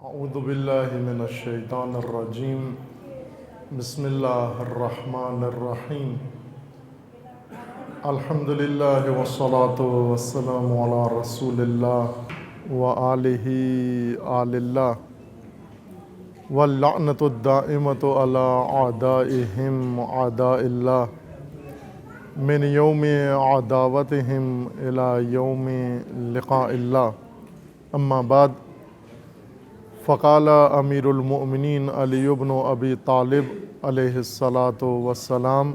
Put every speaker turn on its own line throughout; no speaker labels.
اعوذ باللہ من الشیطان الرجیم بسم اللہ الرحمن الرحیم الحمد للہ والصلاة والسلام علی رسول اللہ وآلہ آل اللہ واللعنۃ الدائمۃ علی اعدائہم اعداء اللہ من یوم عداوتہم الی یوم لقاء اللہ اما بعد فقال امیر المؤمنین علی بن ابی طالب علیہ الصلاۃ والسلام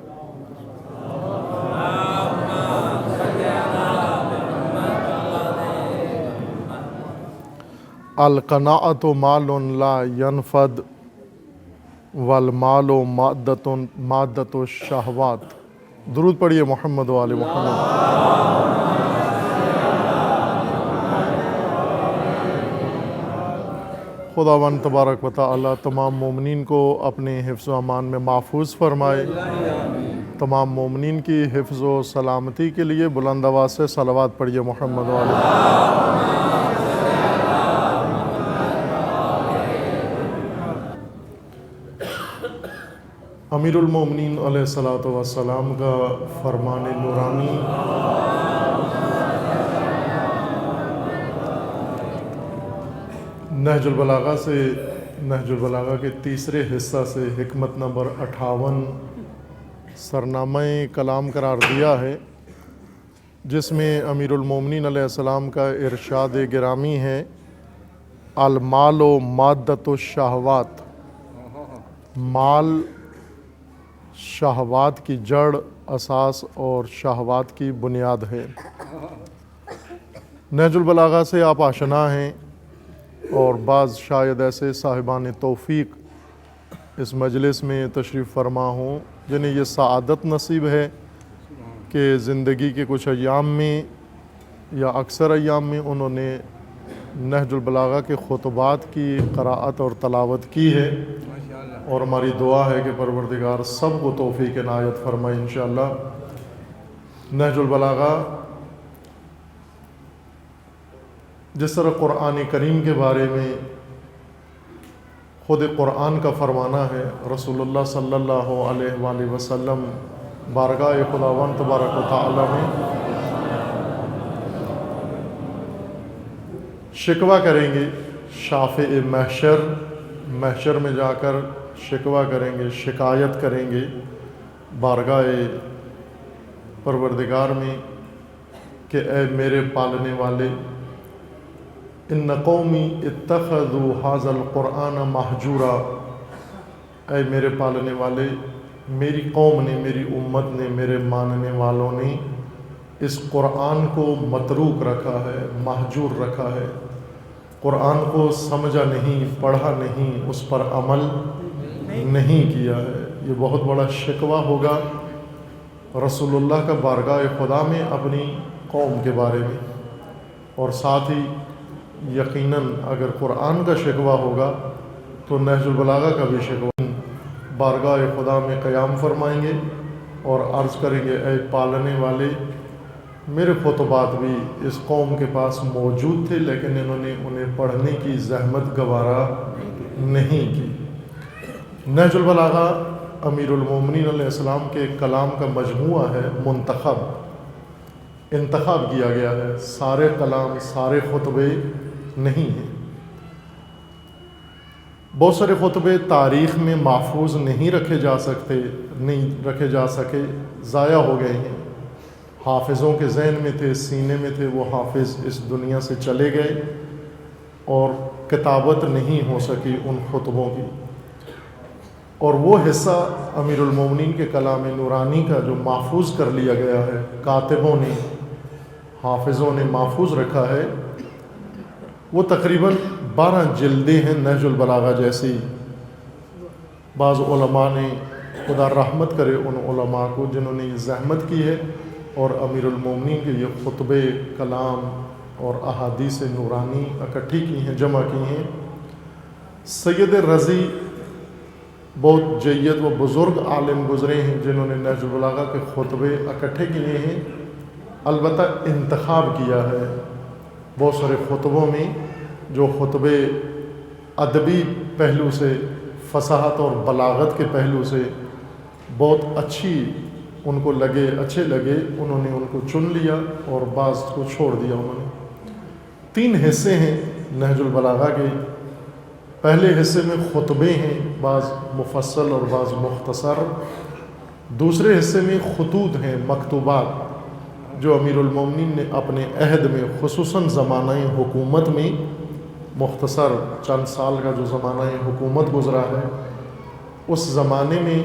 القناعۃ مال لا ینفد والمال مادۃ الشہوات۔ درود پڑھیے محمد و آل محمد۔ خداوند تبارک و تعالی تمام مومنین کو اپنے حفظ و امان میں محفوظ فرمائے۔ تمام مومنین کی حفظ و سلامتی کے لیے بلند آواز سے صلوات پڑھیے محمد و آل محمد۔ امیر المومنین علیہ الصلاۃ والسلام کا فرمان نورانی نہج البلاغہ سے نہج البلاغہ کے تیسرے حصہ سے حکمت نمبر 58 سرنامہ کلام قرار دیا ہے، جس میں امیر المومنین علیہ السلام کا ارشاد گرامی ہے المال و مادۃ الشہوات۔ مال شہوات کی جڑ، اساس اور شہوات کی بنیاد ہے۔ نہج البلاغہ سے آپ آشنا ہیں، اور بعض شاید ایسے صاحبان توفیق اس مجلس میں تشریف فرما ہوں جنہیں یہ سعادت نصیب ہے کہ زندگی کے کچھ ایام میں یا اکثر ایام میں انہوں نے نہج البلاغہ کے خطبات کی قراءت اور تلاوت کی ہے، اور ہماری دعا ہے کہ پروردگار سب کو توفیق عنایت فرمائے انشاءاللہ۔ نہج البلاغہ جس طرح قرآن کریم کے بارے میں خود قرآن کا فرمانا ہے، رسول اللہ صلی اللہ علیہ وآلہ وسلم بارگاہ خداوند تبارک و تعالی میں شکوہ کریں گے، شافع محشر میں جا کر شکوہ کریں گے، شکایت کریں گے بارگاہ پروردگار میں کہ اے میرے پالنے والے، ان قومی اتخذوا ھذا القرآن مہجورا، اے میرے پالنے والے، میری قوم نے، میری امت نے، میرے ماننے والوں نے اس قرآن کو متروک رکھا ہے، مہجور رکھا ہے، قرآن کو سمجھا نہیں، پڑھا نہیں، اس پر عمل نہیں کیا ہے۔ یہ بہت بڑا شکوہ ہوگا رسول اللہ کا بارگاہ خدا میں اپنی قوم کے بارے میں، اور ساتھ ہی یقیناً اگر قرآن کا شکوہ ہوگا تو نہج البلاغہ کا بھی شکوہ بارگاہ خدا میں قیام فرمائیں گے اور عرض کریں گے اے پالنے والے، میرے خطبات بھی اس قوم کے پاس موجود تھے لیکن انہوں نے انہیں پڑھنے کی زحمت گوارا نہیں کی۔ نہج البلاغہ امیر المومنین علیہ السلام کے کلام کا مجموعہ ہے، انتخاب کیا گیا ہے، سارے کلام، سارے خطبے نہیں ہیں۔ بہت سارے خطبے تاریخ میں محفوظ نہیں رکھے جا سکے، ضائع ہو گئے ہیں، حافظوں کے ذہن میں تھے، سینے میں تھے، وہ حافظ اس دنیا سے چلے گئے اور کتابت نہیں ہو سکی ان خطبوں کی، اور وہ حصہ امیر المومنین کے کلام نورانی کا جو محفوظ کر لیا گیا ہے، کاتبوں نے، حافظوں نے محفوظ رکھا ہے، وہ تقریباً 12 جلدیں ہیں نہج البلاغہ جیسی۔ بعض علماء نے، خدا رحمت کرے ان علماء کو جنہوں نے یہ زحمت کی ہے اور امیر المومنین کے یہ خطبے، کلام اور احادیث نورانی اکٹھی کی ہیں، جمع کی ہیں۔ سید رضی بہت جید و بزرگ عالم گزرے ہیں جنہوں نے نہج البلاغہ کے خطبے اکٹھے کیے ہیں، البتہ انتخاب کیا ہے۔ بہت سارے خطبوں میں جو خطبے ادبی پہلو سے، فصاحت اور بلاغت کے پہلو سے بہت اچھی ان کو اچھے لگے، انہوں نے ان کو چن لیا اور بعض کو چھوڑ دیا انہوں نے۔ 3 حصے ہیں نہج البلاغہ کے۔ پہلے حصے میں خطبے ہیں، بعض مفصل اور بعض مختصر۔ دوسرے حصے میں خطوط ہیں، مکتوبات، جو امیر المومنین نے اپنے عہد میں، خصوصاً زمانہ حکومت میں، مختصر چند سال کا جو زمانہ حکومت گزرا ہے، اس زمانے میں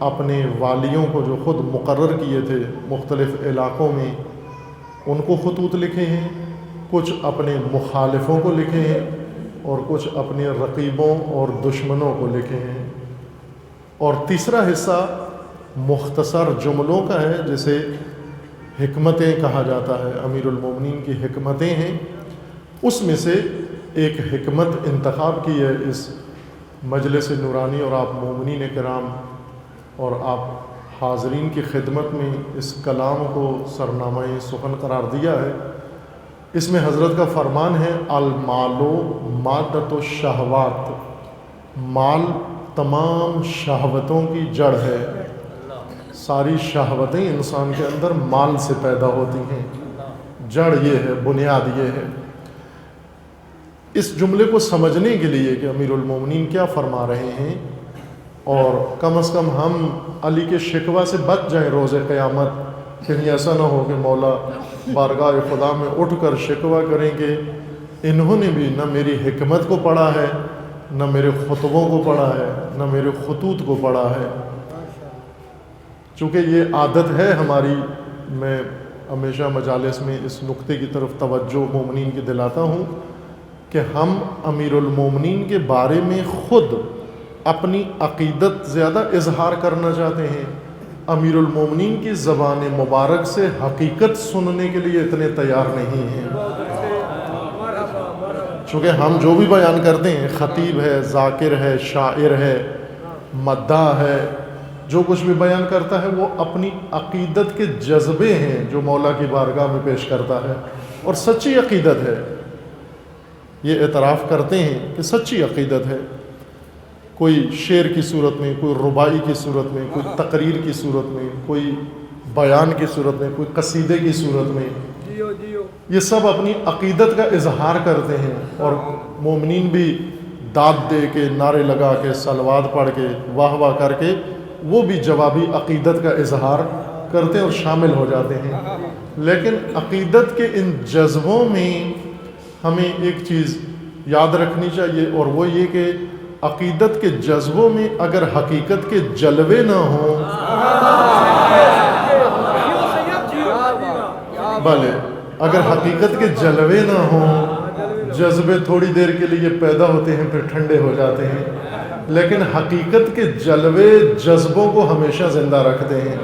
اپنے والیوں کو جو خود مقرر کیے تھے مختلف علاقوں میں، ان کو خطوط لکھے ہیں، کچھ اپنے مخالفوں کو لکھے ہیں اور کچھ اپنے رقیبوں اور دشمنوں کو لکھے ہیں۔ اور تیسرا حصہ مختصر جملوں کا ہے، جسے حکمتیں کہا جاتا ہے، امیر المومنین کی حکمتیں ہیں۔ اس میں سے ایک حکمت انتخاب کی ہے اس مجلس نورانی اور آپ مومنین کرام اور آپ حاضرین کی خدمت میں اس کلام کو سرنامہ سخن قرار دیا ہے۔ اس میں حضرت کا فرمان ہے، المال مادۃ الشہوات، مال تمام شہوتوں کی جڑ ہے۔ ساری شہوتیں انسان کے اندر مال سے پیدا ہوتی ہیں، جڑ یہ ہے، بنیاد یہ ہے۔ اس جملے کو سمجھنے کے لیے کہ امیر المومنین کیا فرما رہے ہیں، اور کم از کم ہم علی کے شکوہ سے بچ جائیں روز قیامت، کہیں ایسا نہ ہو کہ مولا بارگاہ خدا میں اٹھ کر شکوہ کریں کہ انہوں نے بھی نہ میری حکمت کو پڑھا ہے، نہ میرے خطبوں کو پڑھا ہے، نہ میرے خطوط کو پڑھا ہے۔ چونکہ یہ عادت ہے ہماری، میں ہمیشہ مجالس میں اس نقطے کی طرف توجہ مومنین کی دلاتا ہوں کہ ہم امیر المومنین کے بارے میں خود اپنی عقیدت زیادہ اظہار کرنا چاہتے ہیں، امیر المومنین کی زبان مبارک سے حقیقت سننے کے لیے اتنے تیار نہیں ہیں۔ چونکہ ہم جو بھی بیان کرتے ہیں، خطیب ہے، ذاکر ہے، شاعر ہے، مداح ہے، جو کچھ بھی بیان کرتا ہے وہ اپنی عقیدت کے جذبے ہیں جو مولا کی بارگاہ میں پیش کرتا ہے، اور سچی عقیدت ہے، یہ اعتراف کرتے ہیں کہ سچی عقیدت ہے۔ کوئی شعر کی صورت میں، کوئی ربائی کی صورت میں، کوئی تقریر کی صورت میں، کوئی بیان کی صورت میں، کوئی قصیدے کی صورت میں، یہ سب اپنی عقیدت کا اظہار کرتے ہیں، اور مومنین بھی داد دے کے، نعرے لگا کے، صلوات پڑھ کے، واہ واہ کر کے، وہ بھی جوابی عقیدت کا اظہار کرتے ہیں اور شامل ہو جاتے ہیں۔ لیکن عقیدت کے ان جذبوں میں ہمیں ایک چیز یاد رکھنی چاہیے، اور وہ یہ کہ عقیدت کے جذبوں میں اگر حقیقت کے جلوے نہ ہوں، بھلے اگر حقیقت کے جلوے نہ ہوں، جذبے تھوڑی دیر کے لیے پیدا ہوتے ہیں پھر ٹھنڈے ہو جاتے ہیں، لیکن حقیقت کے جلوے جذبوں کو ہمیشہ زندہ رکھتے ہیں۔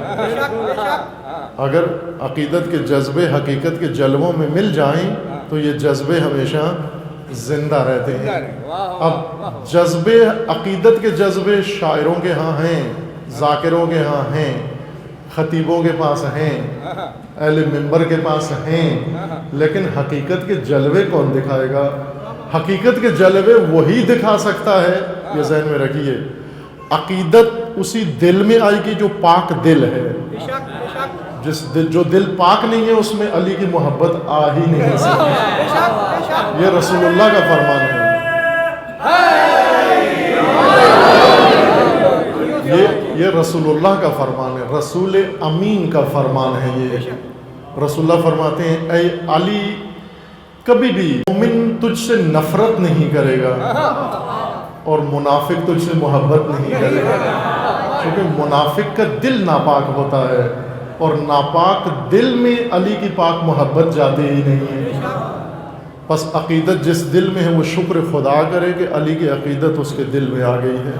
اگر عقیدت کے جذبے حقیقت کے جلووں میں مل جائیں تو یہ جذبے ہمیشہ زندہ رہتے ہیں۔ اب جذبے، عقیدت کے جذبے شاعروں کے ہاں ہیں، ذاکروں کے ہاں ہیں، خطیبوں کے پاس ہیں، اہل منبر کے پاس ہیں، لیکن حقیقت کے جلوے کون دکھائے گا؟ حقیقت کے جلوے وہی دکھا سکتا ہے، یہ ذہن میں رکھیے، عقیدت اسی دل میں آئے گی جو پاک دل ہے۔ جو دل پاک نہیں ہے اس میں علی کی محبت آ ہی نہیں سکتی، یہ رسول اللہ کا فرمان ہے، یہ رسول اللہ کا فرمان ہے، رسول امین کا فرمان ہے۔ یہ رسول اللہ فرماتے ہیں، اے علی کبھی بھی مومن تجھ سے نفرت نہیں کرے گا اور منافق تجھ سے محبت نہیں کرے گا، کیونکہ منافق کا دل ناپاک ہوتا ہے، اور ناپاک دل میں علی کی پاک محبت جاتی ہی نہیں ہے۔ بس عقیدت جس دل میں ہے وہ شکر خدا کرے کہ علی کی عقیدت اس کے دل میں آ گئی ہے،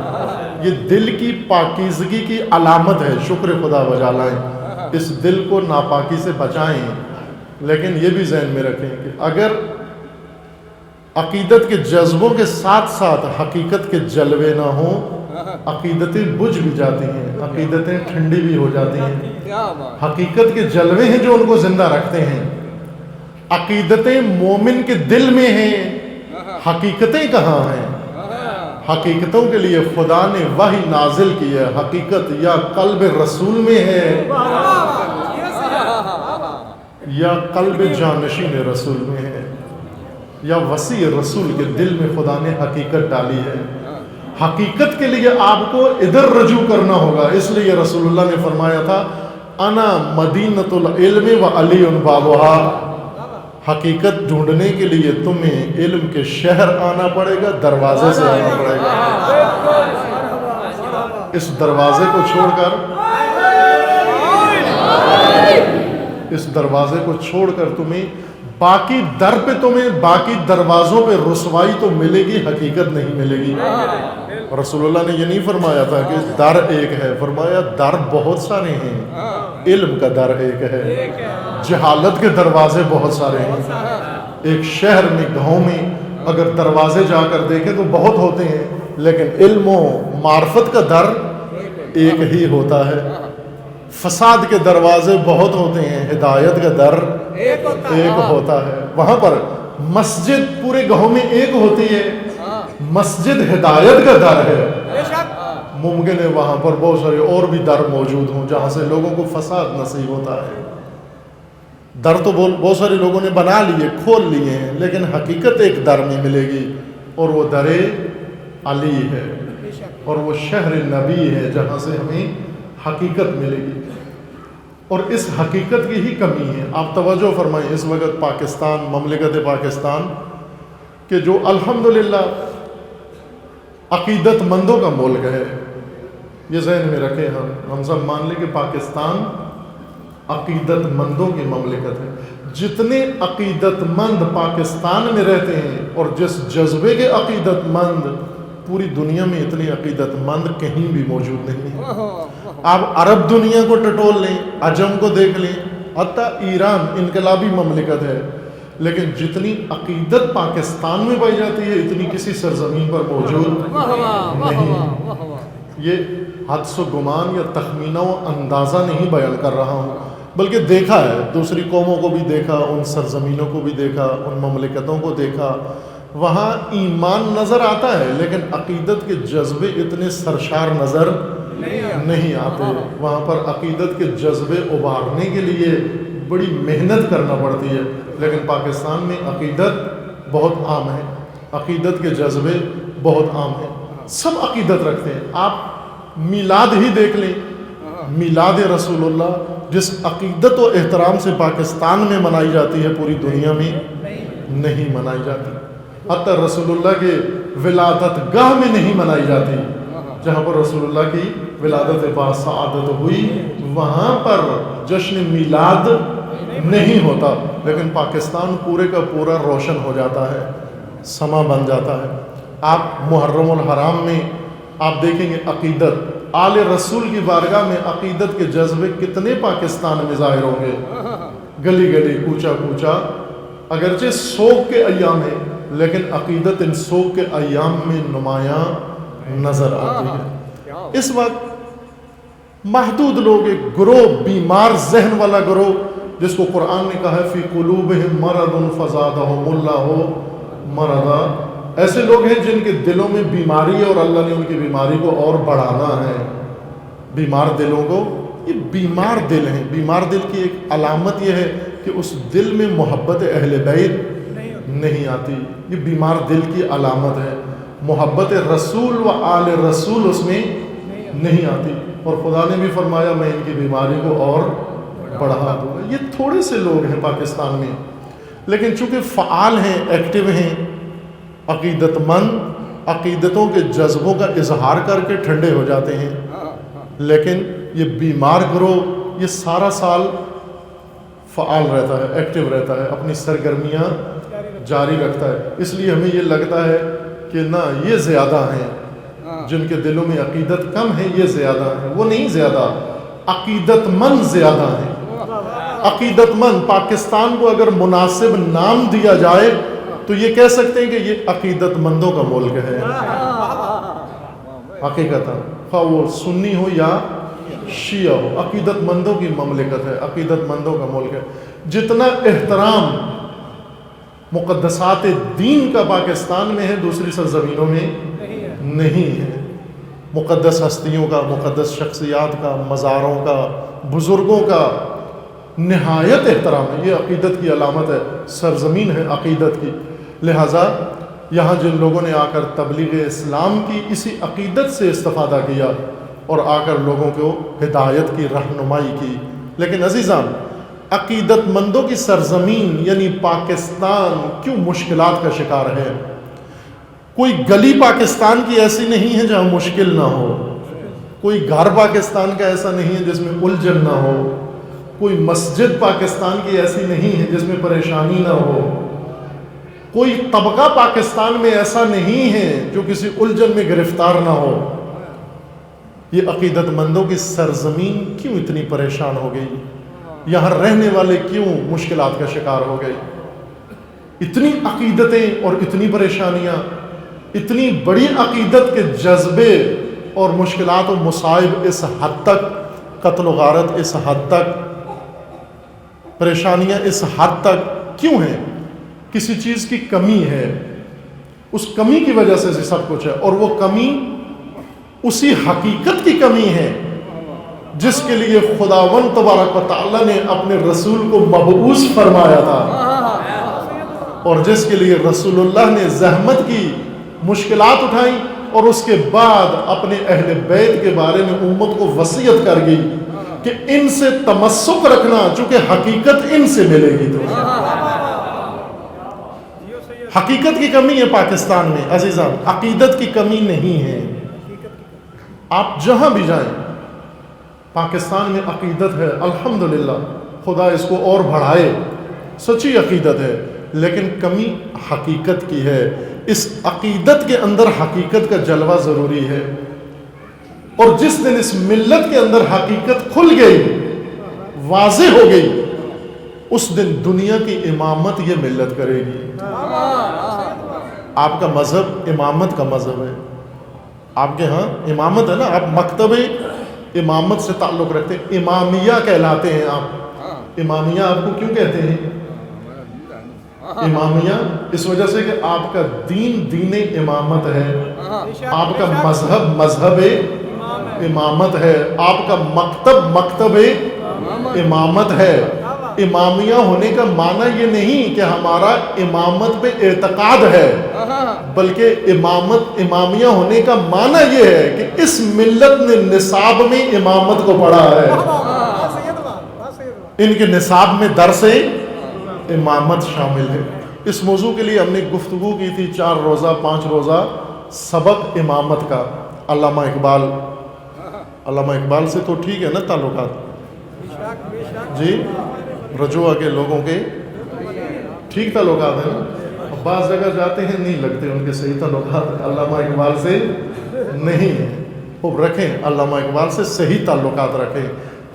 یہ دل کی پاکیزگی کی علامت ہے، شکر خدا بجا لائیں، اس دل کو ناپاکی سے بچائیں۔ لیکن یہ بھی ذہن میں رکھیں کہ اگر عقیدت کے جذبوں کے ساتھ ساتھ حقیقت کے جلوے نہ ہوں، عقیدتیں بجھ بھی جاتی ہیں، عقیدتیں ٹھنڈی بھی ہو جاتی ہیں۔ حقیقت کے جلوے ہیں جو ان کو زندہ رکھتے ہیں، عقیدتیں مومن کے دل میں ہیں، حقیقتیں کہاں ہیں؟ حقیقتوں کے لیے خدا نے وحی نازل کی ہے. حقیقت یا قلب رسول میں ہے یا قلب جانشین رسول میں ہے, یا وسیع رسول کے دل میں خدا نے حقیقت ڈالی ہے. حقیقت کے لیے آپ کو ادھر رجوع کرنا ہوگا. اس لیے رسول اللہ نے فرمایا تھا انا مدینۃ العلم و علی بابھا. حقیقت ڈھونڈنے کے لیے تمہیں علم کے شہر آنا پڑے گا, دروازے سے آنا پڑے گا. اس دروازے کو چھوڑ کر تمہیں باقی در پہ, تمہیں باقی دروازوں پہ رسوائی تو ملے گی, حقیقت نہیں ملے گی. رسول اللہ نے یہ نہیں فرمایا تھا کہ در ایک ہے, فرمایا در بہت سارے ہیں. علم کا در ایک ہے, جہالت کے دروازے بہت سارے ہیں. ایک شہر میں, گاؤں میں اگر دروازے جا کر دیکھیں تو بہت ہوتے ہیں, لیکن علم و معرفت کا در ایک ہی ہوتا ہے. فساد کے دروازے بہت ہوتے ہیں, ہدایت کا در ایک ہوتا ہے. وہاں پر مسجد پورے گاؤں میں ایک ہوتی ہے, مسجد ہدایت کا در ہے. ممکن ہے وہاں پر بہت سارے اور بھی در موجود ہوں جہاں سے لوگوں کو فساد نصیب ہوتا ہے. در تو بہت سارے لوگوں نے بنا لیے, کھول لیے ہیں, لیکن حقیقت ایک در میں ملے گی, اور وہ در علی ہے, اور وہ شہر نبی ہے جہاں سے ہمیں حقیقت ملے گی. اور اس حقیقت کی ہی کمی ہے. آپ توجہ فرمائیں, اس وقت پاکستان, مملکت پاکستان کہ جو الحمدللہ عقیدت مندوں کا ملک ہے, یہ ذہن میں رکھیں, ہم سب مان لیں کہ پاکستان عقیدت مندوں کی مملکت ہے. جتنے عقیدت مند پاکستان میں رہتے ہیں, اور جس جذبے کے عقیدت مند, پوری دنیا میں اتنے عقیدت مند کہیں بھی موجود نہیں ہیں. آپ عرب دنیا کو ٹٹول لیں, عجم کو دیکھ لیں, حتیٰ ایران انقلابی مملکت ہے, لیکن جتنی عقیدت پاکستان میں پائی جاتی ہے اتنی کسی سرزمین پر موجود نہیں. یہ حدس و گمان یا تخمینہ و اندازہ نہیں بیان کر رہا ہوں, بلکہ دیکھا ہے, دوسری قوموں کو بھی دیکھا, ان سرزمینوں کو بھی دیکھا, ان مملکتوں کو دیکھا. وہاں ایمان نظر آتا ہے, لیکن عقیدت کے جذبے اتنے سرشار نظر نہیں آتے. وہاں پر عقیدت کے جذبے ابھارنے کے لیے بڑی محنت کرنا پڑتی ہے. لیکن پاکستان میں عقیدت بہت عام ہے, عقیدت کے جذبے بہت عام ہیں, سب عقیدت رکھتے ہیں. آپ میلاد ہی دیکھ لیں, میلاد رسول اللہ جس عقیدت و احترام سے پاکستان میں منائی جاتی ہے, پوری دنیا میں نہیں منائی جاتی. حتی رسول اللہ کے ولادت گاہ میں نہیں منائی جاتی. جہاں پر رسول اللہ کی ولادت باسعادت ہوئی, وہاں پر جشن میلاد نہیں ہوتا. لیکن پاکستان پورے کا پورا روشن ہو جاتا ہے, سما بن جاتا ہے. آپ محرم الحرام میں آپ دیکھیں گے عقیدت, آل رسول کی بارگاہ میں عقیدت کے جذبے کتنے پاکستان میں ظاہر ہوں گے. گلی گلی, کوچا کوچا, اگرچہ سوگ کے ایام ہیں, لیکن عقیدت ان سوگ کے ایام میں نمایاں نظر آتی ہے. اس وقت محدود لوگ, ایک گروہ, بیمار ذہن والا گروہ, جس کو قرآن نے کہا ہے فی قلوبہم مرض فزادہم اللہ مرضا. ایسے لوگ ہیں جن کے دلوں میں بیماری ہے, اور اللہ نے ان کی بیماری کو اور بڑھانا ہے. بیمار دلوں کو, یہ بیمار دل ہیں. بیمار دل کی ایک علامت یہ ہے کہ اس دل میں محبت اہل بیت نہیں آتی. یہ بیمار دل کی علامت ہے. محبت رسول و آل رسول اس میں نہیں آتی. اور خدا نے بھی فرمایا میں ان کی بیماری کو اور بڑھا دوں گا. یہ تھوڑے سے لوگ ہیں پاکستان میں, لیکن چونکہ فعال ہیں, ایکٹیو ہیں, عقیدت مند, عقیدتوں کے جذبوں کا اظہار کر کے ٹھنڈے ہو جاتے ہیں. لیکن یہ بیمار گروہ یہ سارا سال فعال رہتا ہے, ایکٹیو رہتا ہے, اپنی سرگرمیاں جاری رکھتا ہے. اس لیے ہمیں یہ لگتا ہے کہ نہ یہ زیادہ ہیں, جن کے دلوں میں عقیدت کم ہے یہ زیادہ ہیں. وہ نہیں زیادہ, عقیدت مند زیادہ ہیں. عقیدت مند, پاکستان کو اگر مناسب نام دیا جائے تو یہ کہہ سکتے ہیں کہ یہ عقیدت مندوں کا ملک ہے. حقیقت, خواہ وہ سنی ہو یا شیعہ ہو, عقیدت مندوں کی مملکت ہے, عقیدت مندوں کا ملک ہے. جتنا احترام مقدسات دین کا پاکستان میں ہے دوسری سرزمینوں میں نہیں ہے۔ مقدس ہستیوں کا، مقدس شخصیات کا، مزاروں کا، بزرگوں کا نہایت احترام ہے۔ یہ عقیدت کی علامت ہے، سرزمین ہے عقیدت کی۔ لہٰذا یہاں جن لوگوں نے آ کر تبلیغ اسلام کی اسی عقیدت سے استفادہ کیا اور آ کر لوگوں کو ہدایت کی رہنمائی کی، لیکن عزیزان عقیدت مندوں کی سرزمین یعنی پاکستان کیوں مشکلات کا شکار ہے؟ کوئی گلی پاکستان کی ایسی نہیں ہے جہاں مشکل نہ ہو، کوئی گھر پاکستان کا ایسا نہیں ہے جس میں الجھن نہ ہو، کوئی مسجد پاکستان کی ایسی نہیں ہے جس میں پریشانی نہ ہو، کوئی طبقہ پاکستان میں ایسا نہیں ہے جو کسی الجھن میں گرفتار نہ ہو۔ یہ عقیدت مندوں کی سرزمین کیوں اتنی پریشان ہو گئی؟ یہاں رہنے والے کیوں مشکلات کا شکار ہو گئے؟ اتنی عقیدتیں اور اتنی پریشانیاں، اتنی بڑی عقیدت کے جذبے اور مشکلات و مصائب اس حد تک، قتل و غارت اس حد تک، پریشانیاں اس حد تک کیوں ہیں؟ کسی چیز کی کمی ہے، اس کمی کی وجہ سے سب کچھ ہے، اور وہ کمی اسی حقیقت کی کمی ہے جس کے لیے خداوند تبارک و تعالیٰ نے اپنے رسول کو مبعوث فرمایا تھا، اور جس کے لیے رسول اللہ نے زحمت کی، مشکلات اٹھائیں، اور اس کے بعد اپنے اہل بیت کے بارے میں امت کو وصیت کر گئی کہ ان سے تمسک رکھنا، چونکہ حقیقت ان سے ملے گی۔ تو حقیقت کی کمی ہے پاکستان میں عزیزان، عقیدت کی کمی نہیں ہے۔ آپ جہاں بھی جائیں پاکستان میں عقیدت ہے، الحمدللہ، خدا اس کو اور بڑھائے، سچی عقیدت ہے، لیکن کمی حقیقت کی ہے۔ اس عقیدت کے اندر حقیقت کا جلوہ ضروری ہے، اور جس دن اس ملت کے اندر حقیقت کھل گئی، واضح ہو گئی، اس دن دنیا کی امامت یہ ملت کرے گی۔ آپ کا مذہب امامت کا مذہب ہے، آپ کے ہاں امامت ہے نا، آپ مکتب امامت سے تعلق رکھتے ہیں، امامیہ کہلاتے ہیں آپ۔ امامیہ آپ کو کیوں کہتے ہیں امامیہ؟ اس وجہ سے کہ آپ کا دین امامت ہے، آپ کا مذہب امامت ہے، آپ کا مکتب امامت ہے۔ امامیہ ہونے کا معنی یہ نہیں کہ ہمارا امامت پہ اعتقاد ہے، بلکہ امامیہ ہونے کا معنی یہ ہے کہ اس ملت نے نصاب میں امامت کو پڑھا ہے، ان کے نصاب میں درس امامت شامل ہے۔ اس موضوع کے لیے ہم نے گفتگو کی تھی 4 روزہ 5 روزہ سبق امامت کا۔ علامہ اقبال سے تو ٹھیک ہے نا تعلقات؟ جی، رجوع کے لوگوں کے ٹھیک تعلقات ہیں نا؟ بعض جگہ جاتے ہیں نہیں لگتے ان کے صحیح تعلقات، علامہ اقبال سے نہیں ہیں۔ خوب رکھیں، علامہ اقبال سے صحیح تعلقات رکھیں،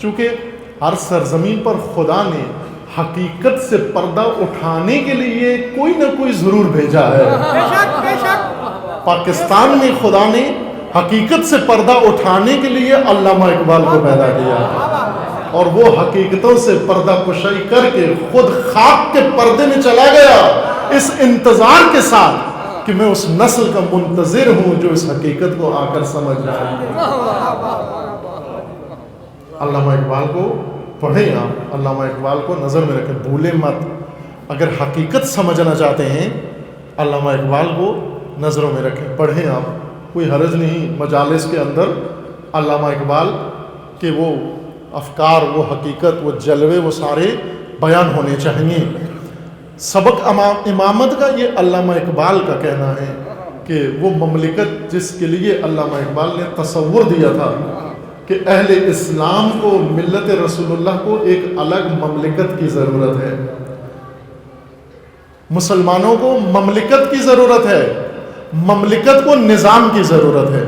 چونکہ ہر سرزمین پر خدا نے حقیقت سے پردہ اٹھانے کے لیے کوئی نہ کوئی ضرور بھیجا ہے۔ پاکستان میں خدا نے حقیقت سے پردہ اٹھانے کے لیے علامہ اقبال کو پیدا کیا، اور وہ حقیقتوں سے پردہ کشائی کر کے خود خاک کے پردے میں چلا گیا، اس انتظار کے ساتھ کہ میں اس نسل کا منتظر ہوں جو اس حقیقت کو آ کر سمجھ جائے۔ علامہ اقبال کو پڑھیں، آپ علامہ اقبال کو نظر میں رکھیں، بھولیں مت۔ اگر حقیقت سمجھنا چاہتے ہیں علامہ اقبال کو نظروں میں رکھیں، پڑھیں آپ، کوئی حرج نہیں۔ مجالس کے اندر علامہ اقبال کے وہ افکار، وہ حقیقت، وہ جلوے، وہ سارے بیان ہونے چاہیے۔ سبق امامت کا یہ علامہ اقبال کا کہنا ہے کہ وہ مملکت جس کے لیے علامہ اقبال نے تصور دیا تھا کہ اہل اسلام کو، ملت رسول اللہ کو ایک الگ مملکت کی ضرورت ہے، مسلمانوں کو مملکت کی ضرورت ہے، مملکت کو نظام کی ضرورت ہے۔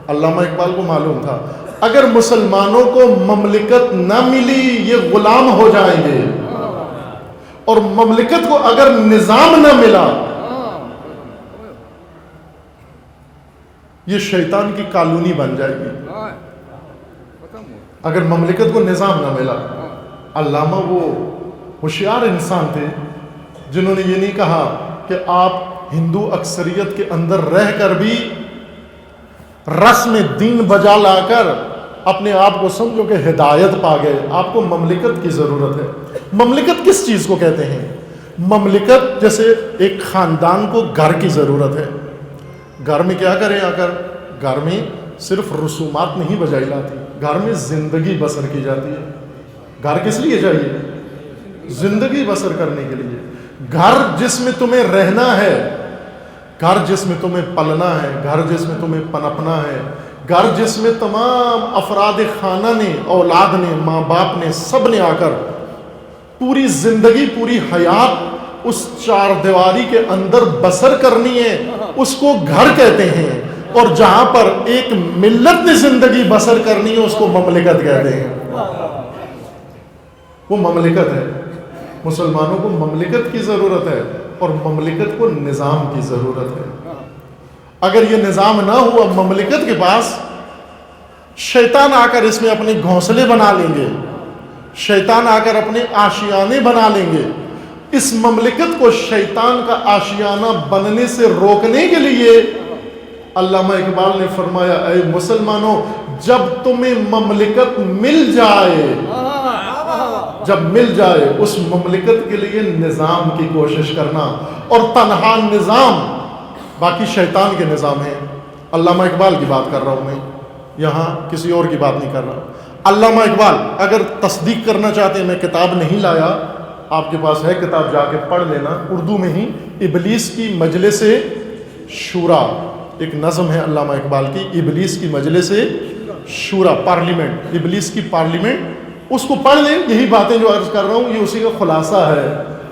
علامہ اقبال کو معلوم تھا اگر مسلمانوں کو مملکت نہ ملی یہ غلام ہو جائیں گے، اور مملکت کو اگر نظام نہ ملا یہ شیطان کی کالونی بن جائے گی۔ اگر مملکت کو نظام نہ ملا، علامہ وہ ہوشیار انسان تھے جنہوں نے یہ نہیں کہا کہ آپ ہندو اکثریت کے اندر رہ کر بھی رسم دین بجا لا کر اپنے آپ کو سمجھو کہ ہدایت پا گئے. آپ کو مملکت کی ضرورت ہے. مملکت کس چیز کو کہتے ہیں؟ مملکت جیسے ایک خاندان کو گھر کی ضرورت ہے. گھر میں کیا کریں آ کر؟ گھر میں صرف رسومات نہیں بجائی جاتی، گھر میں زندگی بسر کی جاتی ہے. گھر کس لیے چاہیے؟ زندگی بسر کرنے کے لیے. گھر جس میں تمہیں رہنا ہے، گھر جس میں تمہیں پلنا ہے، گھر جس میں تمہیں پنپنا ہے، گھر جس میں تمام افراد خانہ نے، اولاد نے، ماں باپ نے، سب نے آ کر پوری زندگی، پوری حیات اس چار دیواری کے اندر بسر کرنی ہے، اس کو گھر کہتے ہیں. اور جہاں پر ایک ملت نے زندگی بسر کرنی ہے اس کو مملکت کہتے ہیں. وہ مملکت ہے. مسلمانوں کو مملکت کی ضرورت ہے اور مملکت کو نظام کی ضرورت ہے. اگر یہ نظام نہ ہوا مملکت کے پاس، شیطان آ کر اس میں اپنے گھونسلے بنا لیں گے، شیطان آ کر اپنے آشیانے بنا لیں گے. اس مملکت کو شیطان کا آشیانہ بننے سے روکنے کے لیے علامہ اقبال نے فرمایا، اے مسلمانوں، جب تمہیں مملکت مل جائے، جب مل جائے اس مملکت کے لیے نظام کی کوشش کرنا. اور تنہا نظام باقی شیطان کے نظام ہیں. علامہ اقبال کی بات کر رہا ہوں میں، یہاں کسی اور کی بات نہیں کر رہا. علامہ اقبال، اگر تصدیق کرنا چاہتے ہیں، میں کتاب نہیں لایا، آپ کے پاس ہے کتاب، جا کے پڑھ لینا، اردو میں ہی. ابلیس کی مجلس شورا ایک نظم ہے علامہ اقبال کی، ابلیس کی مجلس شورا، پارلیمنٹ، ابلیس کی پارلیمنٹ. اس کو پڑھ لیں. یہی باتیں جو عرض کر رہا ہوں یہ اسی کا خلاصہ ہے.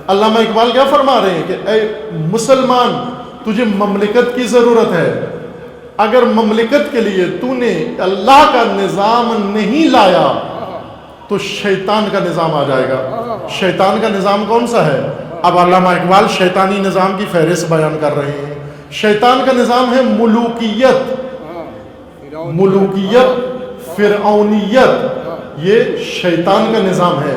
علامہ اقبال کیا فرما رہے ہیں کہ اے مسلمان، تجھے مملکت کی ضرورت ہے. اگر مملکت کے لیے تو نے اللہ کا نظام نہیں لایا تو شیطان کا نظام آ جائے گا. شیطان کا نظام کون سا ہے؟ اب علامہ اقبال شیطانی نظام کی فہرست بیان کر رہے ہیں. شیطان کا نظام ہے ملوکیت، ملوکیت، فرعونیت، یہ شیطان کا نظام ہے.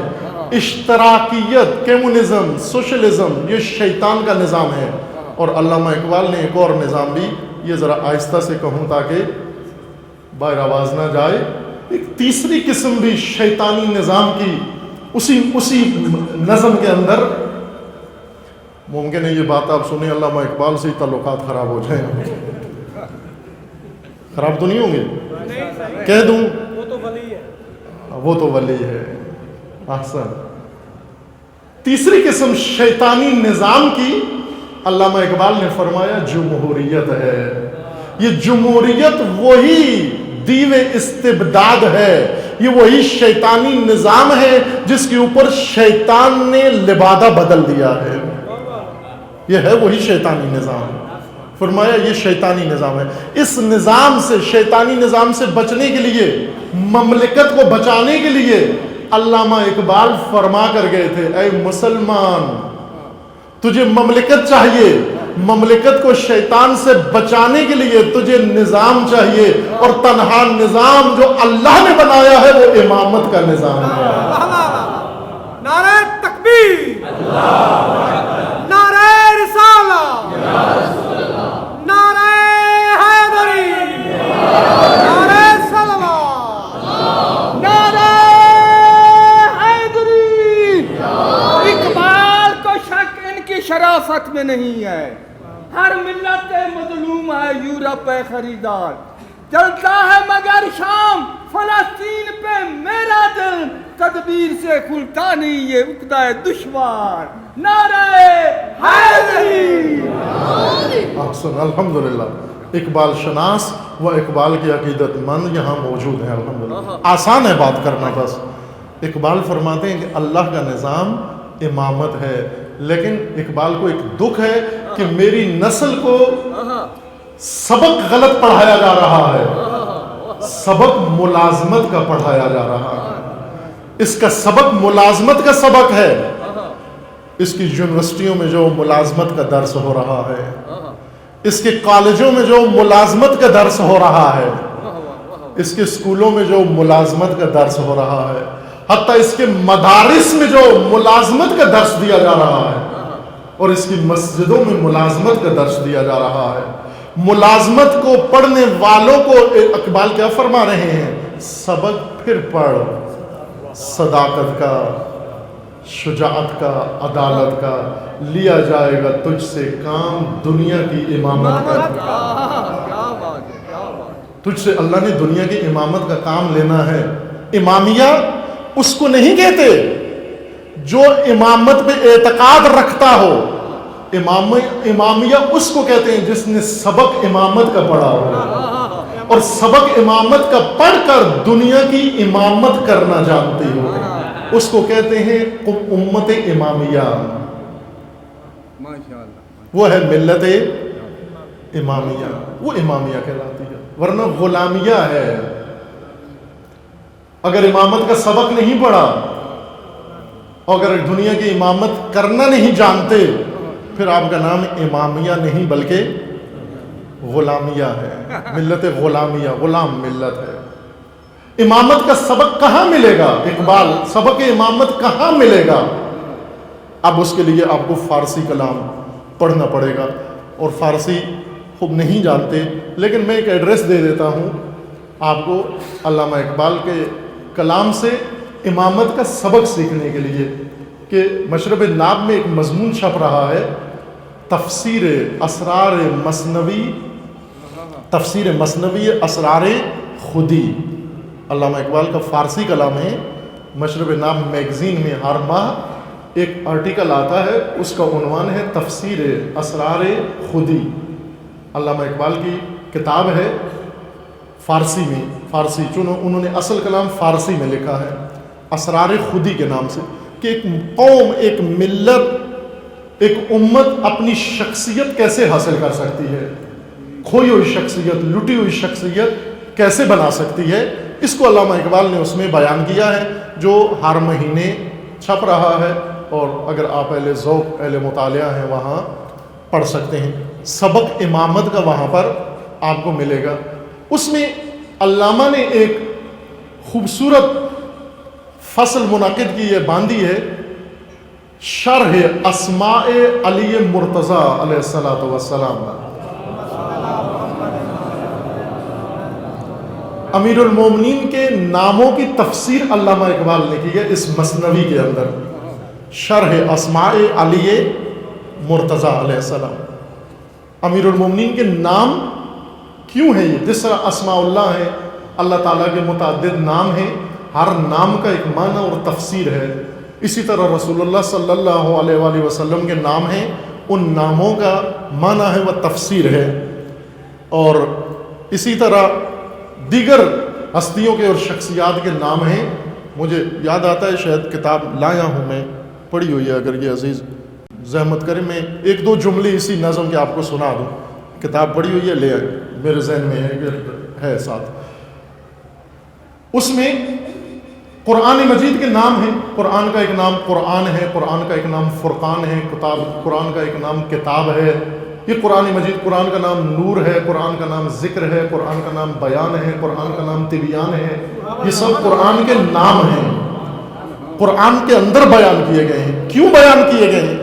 اشتراکیت، کمیونزم، سوشلزم، یہ شیطان کا نظام ہے. اور علامہ اقبال نے ایک اور نظام بھی، یہ ذرا آہستہ سے کہوں تاکہ باہر آواز نہ جائے، ایک تیسری قسم بھی شیطانی نظام کی اسی نظم کے اندر. ممکن ہے یہ بات آپ سنیں علامہ اقبال سے تعلقات خراب ہو جائیں. خراب تو نہیں ہوں گے؟ کہہ دوں وہ تو ولی ہے. احسن. تیسری قسم شیطانی نظام کی علامہ اقبال نے فرمایا جمہوریت ہے. یہ جمہوریت وہی دیو استبداد ہے، یہ وہی شیطانی نظام ہے جس کے اوپر شیطان نے لبادہ بدل دیا ہے. یہ ہے وہی شیطانی نظام. فرمایا یہ شیطانی نظام ہے. اس نظام سے، شیطانی نظام سے بچنے کے لیے، مملکت کو بچانے کے لیے علامہ اقبال فرما کر گئے تھے، اے مسلمان، تجھے مملکت چاہیے، مملکت کو شیطان سے بچانے کے لیے تجھے نظام چاہیے. اور تنہا نظام جو اللہ نے بنایا ہے وہ امامت کا نظام ہے.
نعرہ تکبیر، نعرہ رسالہ، نعرہ حیدری، نعرہ سلوات، نعرہ حیدری. اقبال کو شک ان کی شرافت میں نہیں ہے. ہر ملت مظلوم ہے، یورپ ہے خریدار، چلتا ہے مگر شام فلسطین پہ میرا دل، تدبیر سے کھلتا نہیں یہ عقدہ دشوار. نعرہ حیدری.
احسن. الحمدللہ. اقبال شناس و اقبال کی عقیدت مند یہاں موجود ہیں. الحمدللہ. آسان ہے بات کرنا. بس اقبال فرماتے ہیں کہ اللہ کا نظام امامت ہے، لیکن اقبال کو ایک دکھ ہے کہ میری نسل کو سبق غلط پڑھایا جا رہا ہے. سبق ملازمت کا پڑھایا جا رہا ہے. اس کا سبق ملازمت کا سبق ہے. اس کی یونیورسٹیوں میں جو ملازمت کا درس ہو رہا ہے، اس کے کالجوں میں جو ملازمت کا درس ہو رہا ہے، اس کے اسکولوں میں جو ملازمت کا درس ہو رہا ہے، حتیٰ اس کے مدارس میں جو ملازمت کا درس دیا جا رہا ہے، اور اس کی مسجدوں میں ملازمت کا درس دیا جا رہا ہے. ملازمت کو پڑھنے والوں کو اقبال کیا فرما رہے ہیں؟ سبق پھر پڑھ، صداقت کا، شجاعت کا، عدالت کا، لیا جائے گا تجھ سے کام دنیا کی امامت کا۔
کیا بات ہے، کیا بات ہے۔
تجھ سے اللہ نے دنیا کی امامت کا کام لینا ہے۔ امامیہ اس کو نہیں کہتے جو امامت پہ اعتقاد رکھتا ہو، امامیہ اس کو کہتے ہیں جس نے سبق امامت کا پڑھا ہو اور سبق امامت کا پڑھ کر دنیا کی امامت کرنا جانتی ہو، اس کو کہتے ہیں امت امامیہ۔
ماشاءاللہ،
وہ ہے ملت امامیہ، وہ امامیہ کہلاتی ہے، ورنہ غلامیہ ہے۔ اگر امامت کا سبق نہیں پڑھا اور اگر دنیا کی امامت کرنا نہیں جانتے، پھر آپ کا نام امامیہ نہیں بلکہ غلامیہ ہے، ملت غلامیہ، غلام ملت ہے۔ امامت کا سبق کہاں ملے گا؟ اقبال، سبق امامت کہاں ملے گا؟ اب اس کے لیے آپ کو فارسی کلام پڑھنا پڑے گا، اور فارسی خوب نہیں جانتے، لیکن میں ایک ایڈریس دے دیتا ہوں آپ کو علامہ اقبال کے کلام سے امامت کا سبق سیکھنے کے لیے، کہ مشرب ناب میں ایک مضمون چھپ رہا ہے، تفسیر اسرار مثنوی، تفسیر مثنوی اسرار خودی۔ علامہ اقبال کا فارسی کلام ہے، مشرب ناب میگزین میں ہر ماہ ایک آرٹیکل آتا ہے، اس کا عنوان ہے تفسیر اسرار خودی۔ علامہ اقبال کی کتاب ہے فارسی میں، فارسی چونو انہوں نے اصل کلام فارسی میں لکھا ہے اسرار خودی کے نام سے، کہ ایک قوم، ایک ملت، ایک امت اپنی شخصیت کیسے حاصل کر سکتی ہے، کھوئی ہوئی شخصیت، لٹی ہوئی شخصیت کیسے بنا سکتی ہے، اس کو علامہ اقبال نے اس میں بیان کیا ہے، جو ہر مہینے چھپ رہا ہے، اور اگر آپ اہل ذوق، اہل مطالعہ ہیں وہاں پڑھ سکتے ہیں۔ سبق امامت کا وہاں پر آپ کو ملے گا۔ اس میں علامہ نے ایک خوبصورت فصل منعقد کی ہے، باندھی ہے، شرح اسماء علی مرتضیٰ علیہ السلام۔ امیر المومنین کے ناموں کی تفسیر علامہ اقبال نے کی ہے اس مثنوی کے اندر، شرح اسماء علی مرتضیٰ علیہ السلام۔ امیر المومنین کے نام کیوں ہیں یہ؟ جس طرح اسماء اللہ ہے، اللہ تعالیٰ کے متعدد نام ہیں، ہر نام کا ایک معنی اور تفسیر ہے، اسی طرح رسول اللہ صلی اللہ علیہ وآلہ وسلم کے نام ہیں، ان ناموں کا معنی ہے و تفسیر ہے، اور اسی طرح دیگر ہستیوں کے اور شخصیات کے نام ہیں۔ مجھے یاد آتا ہے، شاید کتاب لایا ہوں میں، پڑھی ہوئی ہے، اگر یہ عزیز زحمت کرے میں ایک دو جملے اسی نظم کے آپ کو سنا دوں، کتاب پڑھی ہوئی ہے، لے آئے، میرے ذہن میں ہے ساتھ۔ اس میں قرآن مجید کے نام ہیں، قرآن کا ایک نام قرآن ہے، قرآن کا ایک نام فرقان ہے، قرآن کا ایک نام کتاب ہے، یہ قرآن مجید، قرآن کا نام نور ہے، قرآن کا نام ذکر ہے، قرآن کا نام بیان ہے، قرآن کا نام تبیان ہے، یہ سب قرآن کے نام ہیں، قرآن کے اندر بیان کیے گئے ہیں۔ کیوں بیان کیے گئے ہیں؟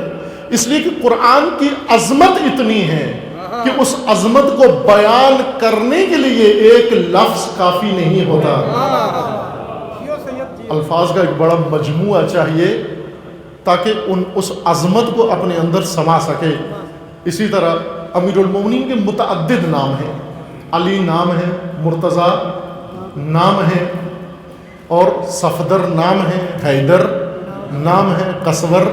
اس لیے کہ قرآن کی عظمت اتنی ہے کہ اس عظمت کو بیان کرنے کے لیے ایک لفظ کافی نہیں ہوتا، الفاظ کا ایک بڑا مجموعہ چاہیے تاکہ اس عظمت کو اپنے اندر سما سکے۔ اسی طرح امیر المومنین کے متعدد نام ہیں، علی نام ہے، مرتضیٰ نام ہے، اور صفدر نام ہے، حیدر نام ہے، قصور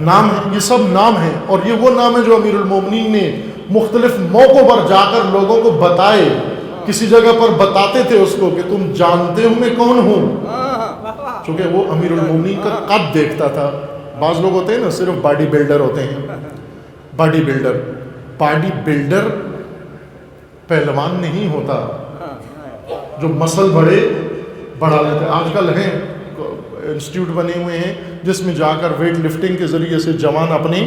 نام ہے، یہ سب نام ہیں، اور یہ وہ نام ہے جو امیر المومنین نے مختلف موقعوں پر جا کر لوگوں کو بتائے، کسی جگہ پر بتاتے تھے اس کو کہ تم جانتے ہو میں کون ہوں، چونکہ وہ امیر المومنین کا قد دیکھتا تھا۔ بعض لوگ ہوتے ہیں نا صرف باڈی بلڈر ہوتے ہیں، باڈی بلڈر پہلوان نہیں ہوتا جو مسل بڑھا لیتے۔ آج کل ہیں انسٹیٹیوٹ بنے ہوئے ہیں جس میں جا کر ویٹ لفٹنگ کے ذریعے سے جوان اپنی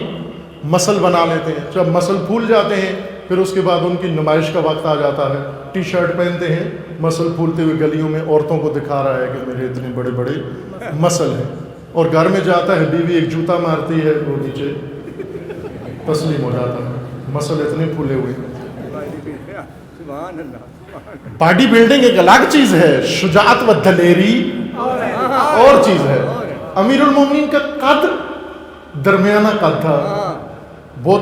مسل بنا لیتے ہیں، جب مسل پھول جاتے ہیں پھر اس کے بعد ان کی نمائش کا وقت آ جاتا ہے، ٹی شرٹ پہنتے ہیں، مسل پھولتے ہوئے گلیوں میں عورتوں کو دکھا رہا ہے کہ میرے اتنے بڑے بڑے مسل ہیں، اور گھر میں جاتا ہے بیوی ایک جوتا مارتی ہے، وہ نیچے تسلیم ہو جاتا ہے، مسل اتنے پھولے ہوئے ہیں۔
سبحان اللہ.
باڈی بلڈنگ ایک الگ چیز ہے، شجاعت و دلیری اور چیز ہے. امیر المومنین کا قد درمیانہ قد تھا، بہت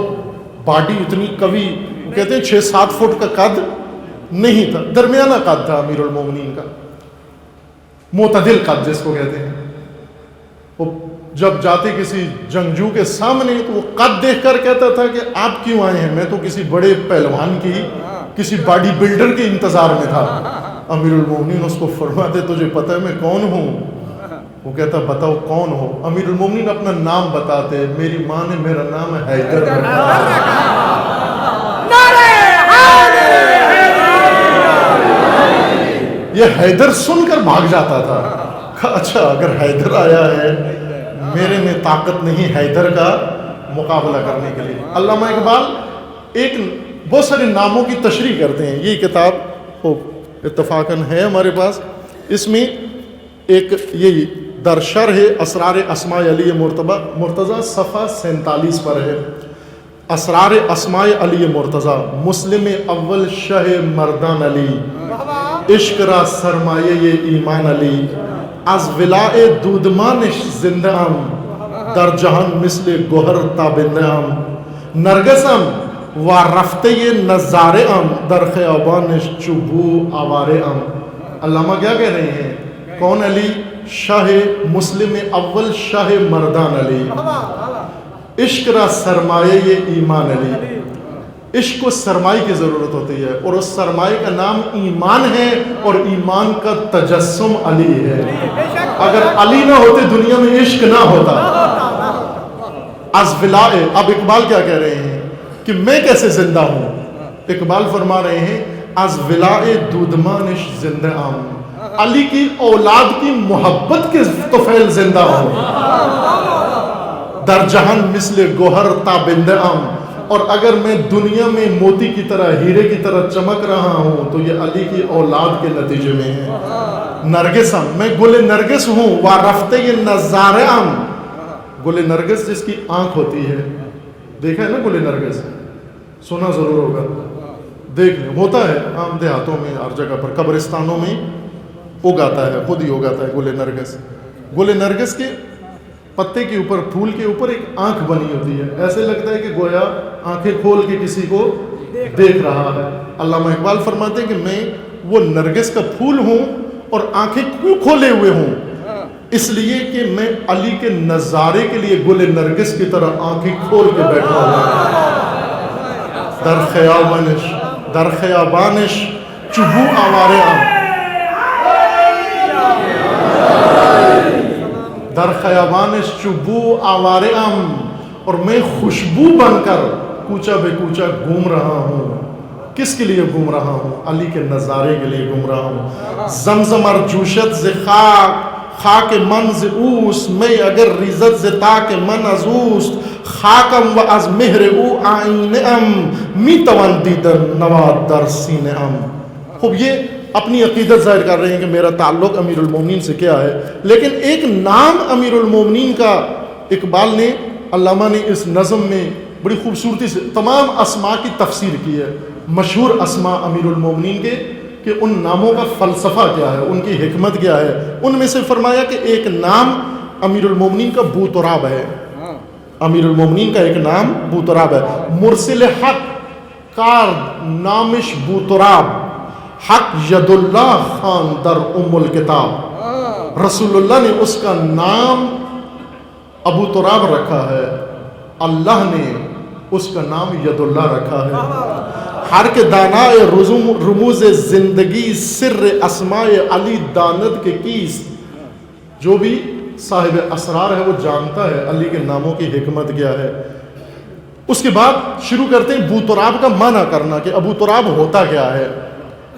باڈی اتنی قوی، کہتے ہیں 6-7 فٹ کا قد نہیں تھا، درمیانہ قد تھا امیر المومنین کا، معتدل قد جس کو کہتے ہیں. وہ جب جاتے کسی جنگجو کے سامنے تو وہ قد دیکھ کر کہتا تھا کہ آپ کیوں آئے ہیں؟ میں تو کسی بڑے پہلوان کی، کسی باڈی بلڈر کے انتظار میں تھا. امیر المومنین اس کو فرماتے تجھے پتہ ہے میں کون ہوں؟ وہ کہتا بتاؤ کون ہو؟ امیر المومنین اپنا نام بتاتے، میری ماں نے میرا نام حیدر رکھا. یہ حیدر سن کر بھاگ جاتا تھا، اچھا اگر حیدر آیا ہے میرے میں طاقت نہیں حیدر کا مقابلہ کرنے کے لیے. علامہ اقبال ایک بہت سارے ناموں کی تشریح کرتے ہیں. یہ کتاب اتفاقاً ہے ہمارے پاس، اس میں ایک یہ در شرح اسرار اسماء علی مرتضیٰ صفحہ 47 پر ہے. اسرار اسماء علی مرتضیٰ، مسلم اول شہ مردان علی، عشق را سرمایہ ایمان علی، از ولائے دودمانش زندہ ام، در جہان مثل گوہر تابندہ ام، نرگسم و رفتے نظارے ام، در خیابانش چوبو آوارے ام. علامہ کیا کہہ رہے ہیں؟ کون علی؟ شاہ مسلم اول شاہ مردان علی، عشق را سرمایہ ایمان علی. عشق کو سرمایہ کی ضرورت ہوتی ہے اور اس سرمایہ کا نام ایمان ہے اور ایمان کا تجسم علی ہے. اگر علی نہ ہوتے دنیا میں عشق نہ ہوتا. از ولائے، اب اقبال کیا کہہ رہے ہیں کہ میں کیسے زندہ ہوں؟ اقبال فرما رہے ہیں از ولائے دودمانش زندہ ام، علی کی اولاد کی محبت کے طفیل زندہ ہوں. در جہان مثل گوہر تابندہ ام، اور اگر میں دنیا میں موتی کی طرح، ہیرے کی طرح چمک رہا ہوں تو یہ علی کی اولاد کے نتیجے میں ہے. نرگسم، میں گل نرگس ہوں. وا رفتے یہ نظارے ام، گل نرگس جس کی آنکھ ہوتی ہے، دیکھا ہے نا گل نرگس؟ سنا ضرور ہوگا، دیکھ لیں، ہوتا ہے عام دیہاتوں میں، ہر جگہ پر، قبرستانوں میں اگاتا ہے، خود ہی اگاتا ہے گل نرگس. گل نرگس کے پتے کے اوپر، پھول کے اوپر ایک آنکھ بنی ہوتی ہے، ایسے لگتا ہے کہ گویا آنکھیں کھول کے کسی کو دیکھ رہا ہے. علامہ اقبال فرماتے ہیں کہ میں وہ نرگس کا پھول ہوں اور آنکھیں کیوں کھولے ہوئے ہوں؟ اس لیے کہ میں علی کے نظارے کے لیے گل نرگس کی طرح آنکھیں کھول کے بیٹھا ہوں. در خیابانش چبو آوارے ام، در خیابانش چبو آوارے ام، اور میں خوشبو بن کر کوچہ بے کوچہ گھوم رہا ہوں. کس کے لیے گھوم رہا ہوں؟ علی کے نظارے کے لیے گھوم رہا ہوں. زمزم ار جوشت ز خاک من ز اوست، میں اگر ریزت ز تاک من از اوست، خاکم و از مہر او آئین ام، می توان دیدن نواد در سین ام. خوب یہ اپنی عقیدت ظاہر کر رہے ہیں کہ میرا تعلق امیر المومنین سے کیا ہے، لیکن ایک نام امیر المومنین کا اقبال نے، علامہ نے اس نظم میں بڑی خوبصورتی سے تمام اسماء کی تفسیر کی ہے. مشہور اسماء امیر المومنین کے کہ ان ناموں کا فلسفہ کیا ہے، ان کی حکمت کیا ہے. ان میں سے فرمایا کہ ایک نام امیر المومنین کا بوتراب ہے. امیر المومنین کا ایک نام بوتراب ہے. مرسل حق کار نامش بوتراب، حق ید اللہ خان در ام الکتاب. رسول اللہ نے اس کا نام ابو تراب رکھا ہے، اللہ نے اس کا نام ید اللہ رکھا ہے. ہر کے دانائے رموز زندگی سر اسماء علی داند کے کیس. جو بھی صاحب اسرار ہے وہ جانتا ہے علی کے ناموں کی حکمت کیا ہے. اس کے بعد شروع کرتے ہیں بو تراب کا معنی کرنا کہ ابو تراب ہوتا کیا ہے.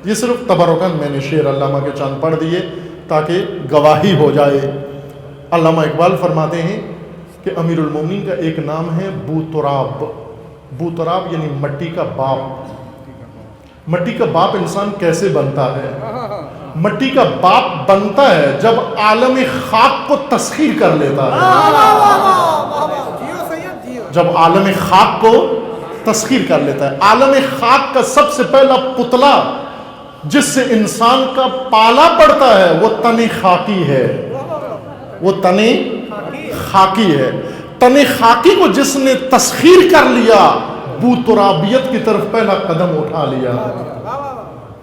یہ صرف تبرکاً میں نے شعر علامہ کے چند پڑھ دیے تاکہ گواہی ہو جائے. علامہ اقبال فرماتے ہیں کہ امیر المومنین کا ایک نام ہے بو تراب. بو تراب یعنی مٹی کا باپ. مٹی کا باپ انسان کیسے بنتا ہے؟ مٹی کا باپ بنتا ہے جب عالم خاک کو تسخیر کر لیتا ہے. جب عالم خاک کو تسخیر کر لیتا ہے. عالم خاک کا سب سے پہلا پتلا جس سے انسان کا پالا پڑتا ہے وہ تن خاکی ہے. وہ تن خاکی ہے. تن خاکی کو جس نے تسخیر کر لیا بو ترابیت کی طرف پہلا قدم اٹھا لیا.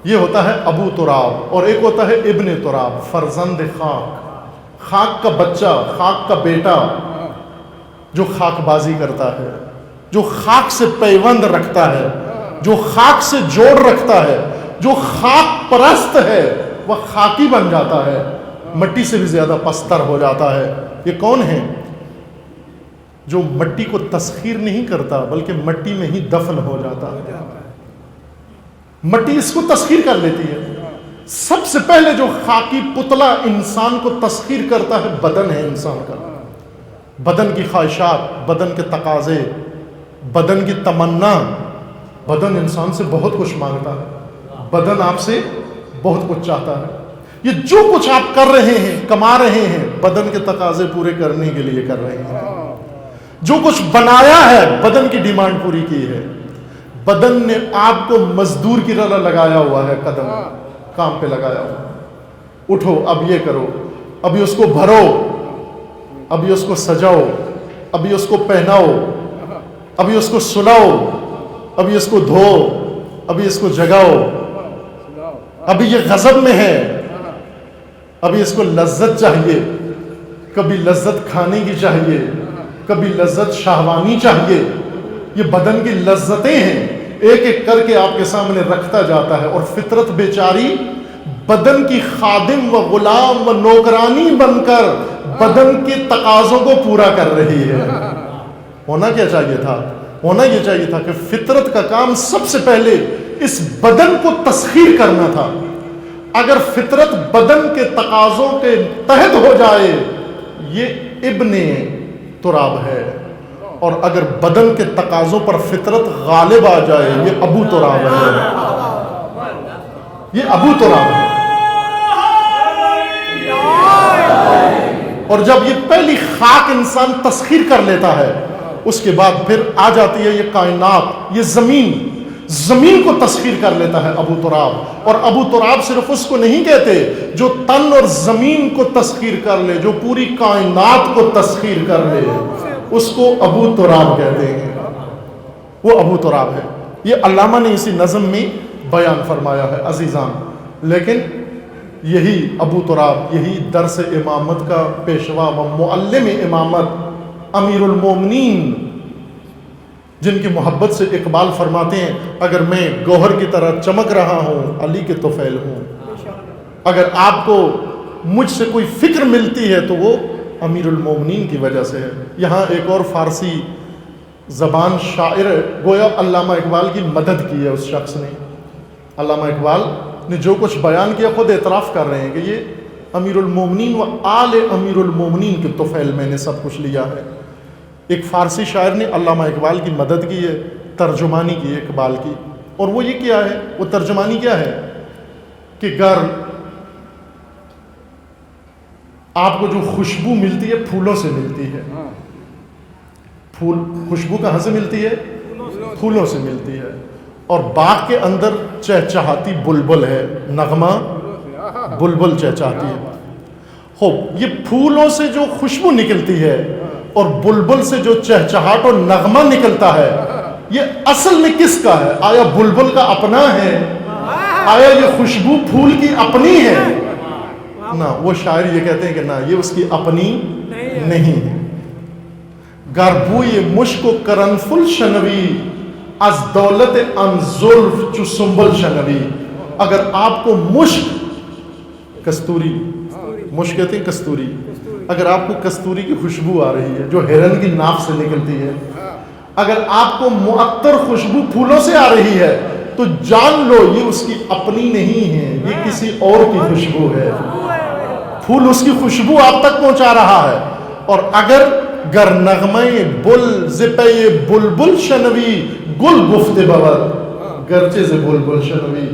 یہ ہوتا ہے ابو تراب. اور ایک ہوتا ہے ابن تراب، فرزند خاک، خاک کا بچہ، خاک کا بیٹا جو خاک بازی کرتا ہے، جو خاک سے پیوند رکھتا ہے، جو خاک سے جوڑ رکھتا ہے، جو خاک پرست ہے وہ خاکی بن جاتا ہے، مٹی سے بھی زیادہ پستر ہو جاتا ہے. یہ کون ہے؟ جو مٹی کو تسخیر نہیں کرتا بلکہ مٹی میں ہی دفن ہو جاتا ہے. مٹی اس کو تسخیر کر لیتی ہے. سب سے پہلے جو خاکی پتلا انسان کو تسخیر کرتا ہے بدن ہے انسان کا. بدن کی خواہشات، بدن کے تقاضے، بدن کی تمنا. بدن انسان سے بہت کچھ مانگتا ہے، بدن آپ سے بہت کچھ چاہتا ہے. یہ جو کچھ آپ کر رہے ہیں، کما رہے ہیں، بدن کے تقاضے پورے کرنے کے لیے کر رہے ہیں. جو کچھ بنایا ہے بدن کی ڈیمانڈ پوری کی ہے. بدن نے آپ کو مزدور کی طرح لگایا ہوا ہے، قدم کام پہ لگایا ہوا ہے. اٹھو اب یہ کرو، ابھی اس کو بھرو، ابھی اس کو سجاؤ، ابھی اس کو پہناؤ، ابھی اس کو سلاؤ، ابھی اس کو دھو، ابھی اس کو جگاؤ. ابھی یہ غضب میں ہے، ابھی اس کو لذت چاہیے. کبھی لذت کھانے کی چاہیے، کبھی لذت شہوانی چاہیے. یہ بدن کی لذتیں ہیں، ایک ایک کر کے آپ کے سامنے رکھتا جاتا ہے. اور فطرت بیچاری بدن کی خادم و غلام و نوکرانی بن کر بدن کے تقاضوں کو پورا کر رہی ہے. ہونا کیا چاہیے تھا؟ ہونا یہ چاہیے تھا کہ فطرت کا کام سب سے پہلے اس بدن کو تسخیر کرنا تھا. اگر فطرت بدن کے تقاضوں کے تحت ہو جائے یہ ابن تراب ہے، اور اگر بدن کے تقاضوں پر فطرت غالب آ جائے یہ ابو تراب ہے. یہ ابو تراب ہے. اور جب یہ پہلی خاک انسان تسخیر کر لیتا ہے اس کے بعد پھر آ جاتی ہے یہ کائنات، یہ زمین کو تسخیر کر لیتا ہے ابو تراب. اور ابو تراب صرف اس کو نہیں کہتے جو تن اور زمین کو تسخیر کر لے، جو پوری کائنات کو تسخیر کر لے، اس کو ابو تراب کہتے ہیں. وہ ابو تراب ہے. یہ علامہ نے اسی نظم میں بیان فرمایا ہے عزیزان. لیکن یہی ابو تراب، یہی درس امامت کا پیشوا و معلم امامت امیر المومنین، جن کی محبت سے اقبال فرماتے ہیں اگر میں گوہر کی طرح چمک رہا ہوں علی کے طفیل ہوں. اگر آپ کو مجھ سے کوئی فکر ملتی ہے تو وہ امیر المومنین کی وجہ سے ہے. یہاں ایک اور فارسی زبان شاعر گویا علامہ اقبال کی مدد کی ہے. اس شخص نے، علامہ اقبال نے جو کچھ بیان کیا خود اعتراف کر رہے ہیں کہ یہ امیر المومنین و آل امیر المومنین کے طفیل میں نے سب کچھ لیا ہے. ایک فارسی شاعر نے علامہ اقبال کی مدد کی ہے، ترجمانی کی اقبال کی. اور وہ یہ کیا ہے، وہ ترجمانی کیا ہے کہ گر آپ کو جو خوشبو ملتی ہے پھولوں سے ملتی ہے. خوشبو کہاں سے ملتی ہے؟ پھولوں سے ملتی ہے. اور باغ کے اندر چہچہاتی بلبل ہے، نغمہ بلبل چہچہاتی ہے. خوب یہ پھولوں سے جو خوشبو نکلتی ہے اور بلبل سے جو چہچہاٹ اور نغمہ نکلتا ہے یہ اصل میں کس کا ہے؟ آیا بلبل کا اپنا ہے؟ آیا یہ خوشبو پھول کی اپنی ہے؟ نہ، وہ شاعر یہ کہتے ہیں کہ نہ، یہ اس کی اپنی نہیں ہے. گر بوی مشک و کرنفل شنوی از دولت ان زلف چو سنبل شنوی. اگر آپ کو مشک، کستوری، مشک کہتے ہیں کستوری، اگر آپ کو کستوری کی خوشبو آ رہی ہے جو ہرن کی ناف سے نکلتی ہے، اگر آپ کو معطر خوشبو پھولوں سے آ رہی ہے تو جان لو یہ اس کی اپنی نہیں ہے، یہ کسی اور کی خوشبو ہے. پھول اس کی خوشبو آپ تک پہنچا رہا ہے. اور اگر گر نغمے بل زپے بلبل شنوی گل گفت بود گرچہ سے بلبل شنوی.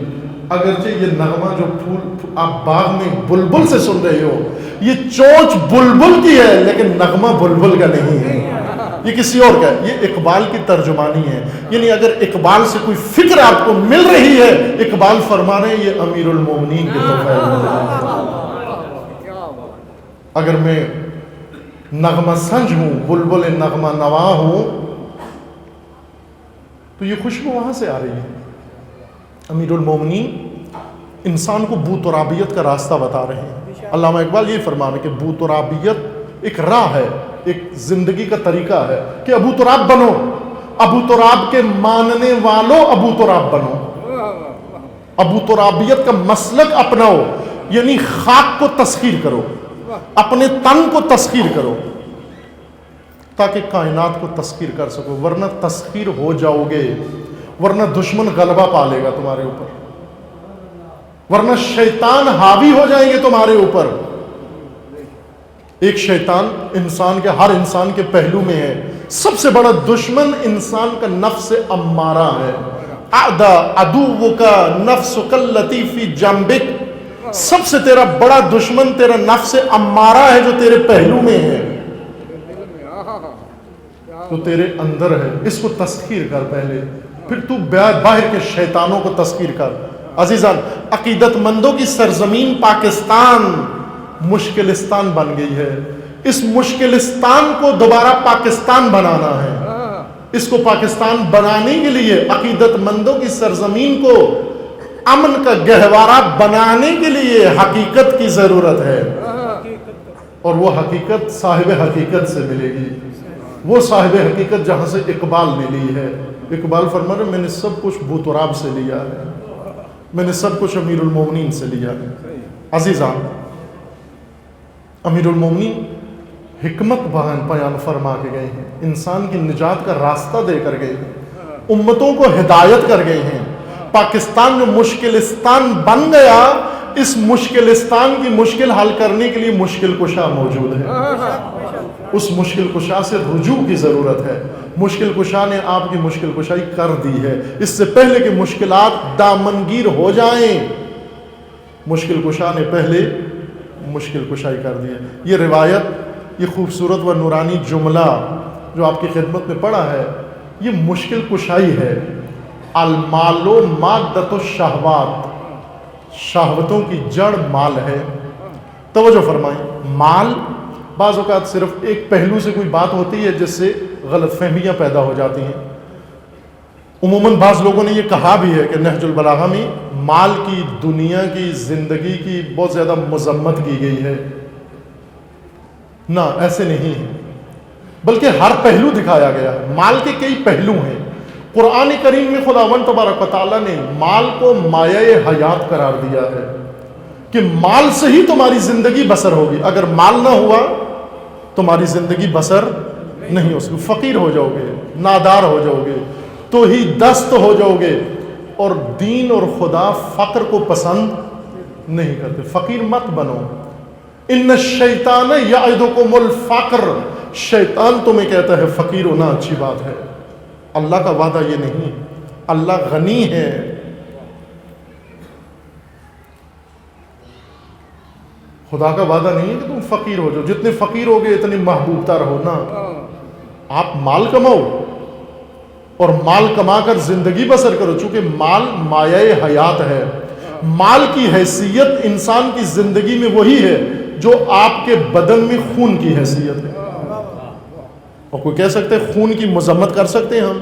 اگرچہ یہ نغمہ جو پھول آپ باغ میں بلبل سے سن رہے ہو یہ چونچ بلبل کی ہے لیکن نغمہ بلبل کا نہیں ہے. یہ کسی اور کا ہے، یہ اقبال کی ترجمانی ہے. یعنی اگر اقبال سے کوئی فکر آپ کو مل رہی ہے، اقبال فرما رہے ہیں یہ امیر المومنین کے طفیل ہے. اگر میں نغمہ سنج ہوں، بلبل نغمہ نوا ہوں، تو یہ خوشبو وہاں سے آ رہی ہے. امیر المومنین انسان کو بو ترابیت کا راستہ بتا رہے ہیں. علامہ اقبال یہ فرما رہے ہیں کہ بو ترابیت ایک راہ ہے، ایک زندگی کا طریقہ ہے کہ ابو تراب بنو، ابو تراب کے ماننے والوں ابو تراب بنو، ابو ترابیت کا مسلک اپناؤ. یعنی خاک کو تسخیر کرو، اپنے تن کو تسخیر کرو تاکہ کائنات کو تسخیر کر سکو، ورنہ تسخیر ہو جاؤ گے، ورنہ دشمن غلبہ پا لے گا تمہارے اوپر، ورنہ شیطان حاوی ہو جائیں گے تمہارے اوپر. ایک شیطان انسان کے، ہر انسان کے پہلو میں ہے. سب سے بڑا دشمن انسان کا نفس امارہ ہے. اعدا عدوک نفسک التی فی جنبک، سب سے تیرا بڑا دشمن تیرا نفس امارہ ہے جو تیرے پہلو میں ہے، تو تیرے اندر ہے. اس کو تسخیر کر پہلے، پھر تو باہر کے شیطانوں کو تسخیر کر. عزیزان، عقیدت مندوں کی سرزمین پاکستان مشکلستان بن گئی ہے. اس مشکلستان کو دوبارہ پاکستان بنانا ہے. اس کو پاکستان بنانے کے لیے عقیدت مندوں کی سرزمین کو امن کا گہوارہ بنانے کے لیے حقیقت کی ضرورت ہے، اور وہ حقیقت صاحب حقیقت سے ملے گی. وہ صاحب حقیقت جہاں سے اقبال نے لی ہے. اقبال فرما رہے میں نے سب کچھ بو تراب سے لیا ہے، میں نے سب کچھ امیر المومنین سے لیا ہے. عزیزان، امیر المومنین حکمت بیان فرما کے گئے ہیں، انسان کی نجات کا راستہ دے کر گئے ہیں، امتوں کو ہدایت کر گئے ہیں. پاکستان جو مشکلستان بن گیا، اس مشکلستان کی مشکل حل کرنے کے لیے مشکل کشا موجود ہے. اس مشکل کشا سے رجوع کی ضرورت ہے. مشکل کشا نے آپ کی مشکل کشائی کر دی ہے. اس سے پہلے کہ مشکلات دامنگیر ہو جائیں، مشکل کشا نے پہلے مشکل کشائی کر دی ہے. یہ روایت، یہ خوبصورت و نورانی جملہ جو آپ کی خدمت میں پڑھا ہے، یہ مشکل کشائی ہے. المال و مادۃ الشہوات، شہوتوں کی جڑ مال ہے. توجہ فرمائیں، مال بعض اوقات صرف ایک پہلو سے کوئی بات ہوتی ہے جس سے غلط فہمیاں پیدا ہو جاتی ہیں. عموماً بعض لوگوں نے یہ کہا بھی ہے کہ نہج البلاغہ میں مال کی، دنیا کی، زندگی کی بہت زیادہ مذمت کی گئی ہے. نہ، ایسے نہیں ہے، بلکہ ہر پہلو دکھایا گیا. مال کے کئی پہلو ہیں. قرآن کریم میں خداوند تبارک و تعالیٰ نے مال کو مایہ حیات قرار دیا ہے کہ مال سے ہی تمہاری زندگی بسر ہوگی. اگر مال نہ ہوا تمہاری زندگی بسر نہیں ہو سکتی. فقیر ہو جاؤ گے، نادار ہو جاؤ گے، تو ہی دست ہو جاؤ گے. اور دین اور خدا فقر کو پسند نہیں کرتے. فقیر مت بنو. ان الشیطان یعدکم الفقر، شیطان تمہیں کہتا ہے فقیر ہونا اچھی بات ہے. اللہ کا وعدہ یہ نہیں. اللہ غنی ہے. خدا کا وعدہ نہیں ہے کہ تم فقیر ہو جاؤ. جتنے فقیر ہوگے اتنے محبوب تر ہو نا. آپ مال کماؤ اور مال کما کر زندگی بسر کرو، چونکہ مال مایہ حیات ہے. مال کی حیثیت انسان کی زندگی میں وہی ہے جو آپ کے بدن میں خون کی حیثیت ہے. اور کوئی کہہ سکتے خون کی مذمت کر سکتے ہیں ہم؟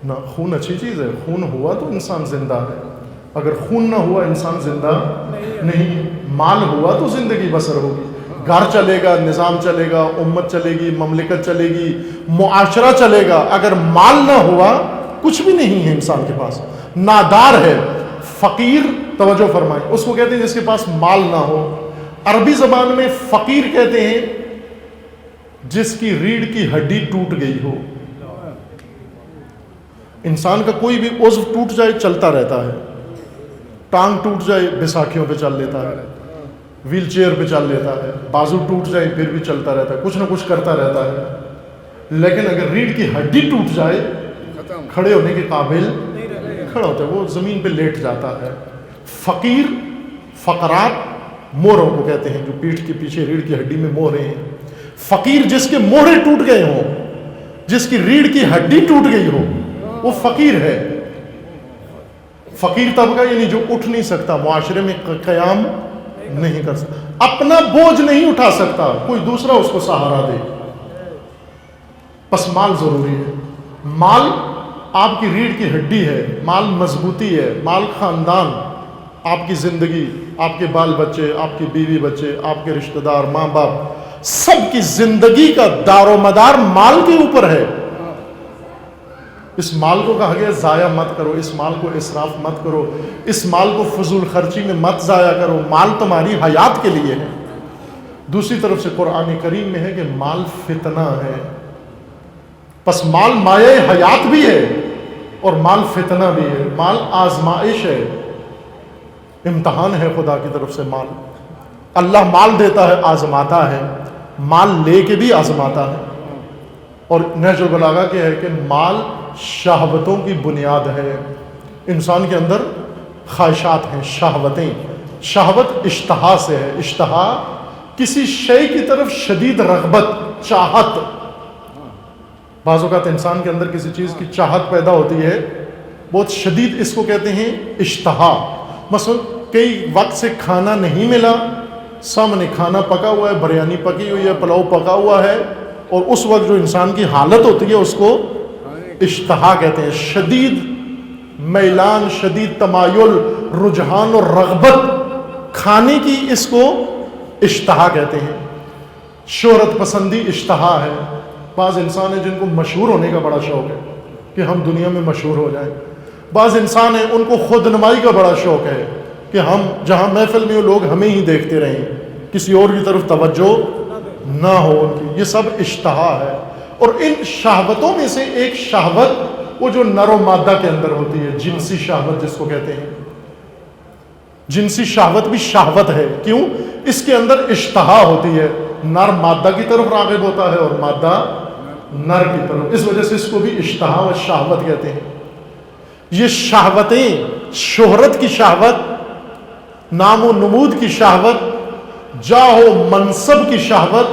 نہ، خون اچھی چیز ہے. خون ہوا تو انسان زندہ ہے. اگر خون نہ ہوا انسان زندہ نہیں. مال ہوا تو زندگی بسر ہوگی. گھر چلے گا، نظام چلے گا، امت چلے گی، مملکت چلے گی، معاشرہ چلے گا. اگر مال نہ ہوا کچھ بھی نہیں ہے انسان کے پاس. نادار ہے. فقیر، توجہ فرمائیں، اس کو کہتے ہیں جس کے پاس مال نہ ہو. عربی زبان میں فقیر کہتے ہیں جس کی ریڑھ کی ہڈی ٹوٹ گئی ہو. انسان کا کوئی بھی عضو ٹوٹ جائے چلتا رہتا ہے. ٹانگ ٹوٹ جائے بیساکھیوں پہ چل لیتا ہے، ویل چیئر پہ چل لیتا ہے. بازو ٹوٹ جائے پھر بھی چلتا رہتا ہے، کچھ نہ کچھ کرتا رہتا ہے. لیکن اگر ریڑھ کی ہڈی ٹوٹ جائے، کھڑے ہونے کے قابل کھڑا ہوتا ہے، وہ زمین پہ لیٹ جاتا ہے. فقیر، فقرات موروں کو کہتے ہیں جو پیٹھ کے پیچھے ریڑھ کی ہڈی میں مورے ہیں. فقیر جس کے موہرے ٹوٹ گئے ہوں، جس کی ریڑھ کی ہڈی ٹوٹ گئی ہو وہ فقیر ہے. فقیر طبقہ یعنی جو اٹھ نہیں سکتا، معاشرے میں قیام نہیں کر سکتا، اپنا بوجھ نہیں اٹھا سکتا، کوئی دوسرا اس کو سہارا دے. پس مال ضروری ہے. مال آپ کی ریڑھ کی ہڈی ہے، مال مضبوطی ہے، مال خاندان، آپ کی زندگی، آپ کے بال بچے، آپ کی بیوی بچے، آپ کے رشتہ دار، ماں باپ، سب کی زندگی کا دار و مدار مال کے اوپر ہے. اس مال کو کہا گیا ضائع مت کرو، اس مال کو اسراف مت کرو، اس مال کو فضول خرچی میں مت ضائع کرو. مال تمہاری حیات کے لیے ہے. دوسری طرف سے قرآن کریم میں ہے کہ مال فتنہ ہے. پس مال مایہ حیات بھی ہے اور مال فتنہ بھی ہے. مال آزمائش ہے، امتحان ہے خدا کی طرف سے. مال اللہ مال دیتا ہے، آزماتا ہے، مال لے کے بھی آزماتا ہے. اور نہج البلاغہ کے ہے کہ مال شہوتوں کی بنیاد ہے. انسان کے اندر خواہشات ہیں، شہوتیں. شہوت اشتہا سے ہے. اشتہا کسی شے کی طرف شدید رغبت، چاہت. بعض اوقات انسان کے اندر کسی چیز کی چاہت پیدا ہوتی ہے بہت شدید، اس کو کہتے ہیں اشتہا. مثلا کئی وقت سے کھانا نہیں ملا، سامنے کھانا پکا ہوا ہے، بریانی پکی ہوئی ہے، پلاؤ پکا ہوا ہے، اور اس وقت جو انسان کی حالت ہوتی ہے اس کو اشتہا کہتے ہیں. شدید میلان، شدید تمایل، رجحان اور رغبت کھانے کی، اس کو اشتہا کہتے ہیں. شہرت پسندی اشتہا ہے. بعض انسان ہیں جن کو مشہور ہونے کا بڑا شوق ہے کہ ہم دنیا میں مشہور ہو جائیں. بعض انسان ہیں ان کو خود نمائی کا بڑا شوق ہے کہ ہم جہاں محفل میں لوگ ہمیں ہی دیکھتے رہیں، کسی اور کی طرف توجہ نہ ہو ان کی. یہ سب اشتہا ہے. اور ان شہوتوں میں سے ایک شہوت وہ جو نر و مادہ کے اندر ہوتی ہے، جنسی شہوت جس کو کہتے ہیں. جنسی شہوت بھی شہوت ہے. کیوں؟ اس کے اندر اشتہا ہوتی ہے. نر مادہ کی طرف راغب ہوتا ہے اور مادہ نر کی طرف. اس وجہ سے اس کو بھی اشتہا و شہوت کہتے ہیں. یہ شہوتیں، شہرت کی شہوت، نام و نمود کی شہوت، جاہ و منصب کی شہوت،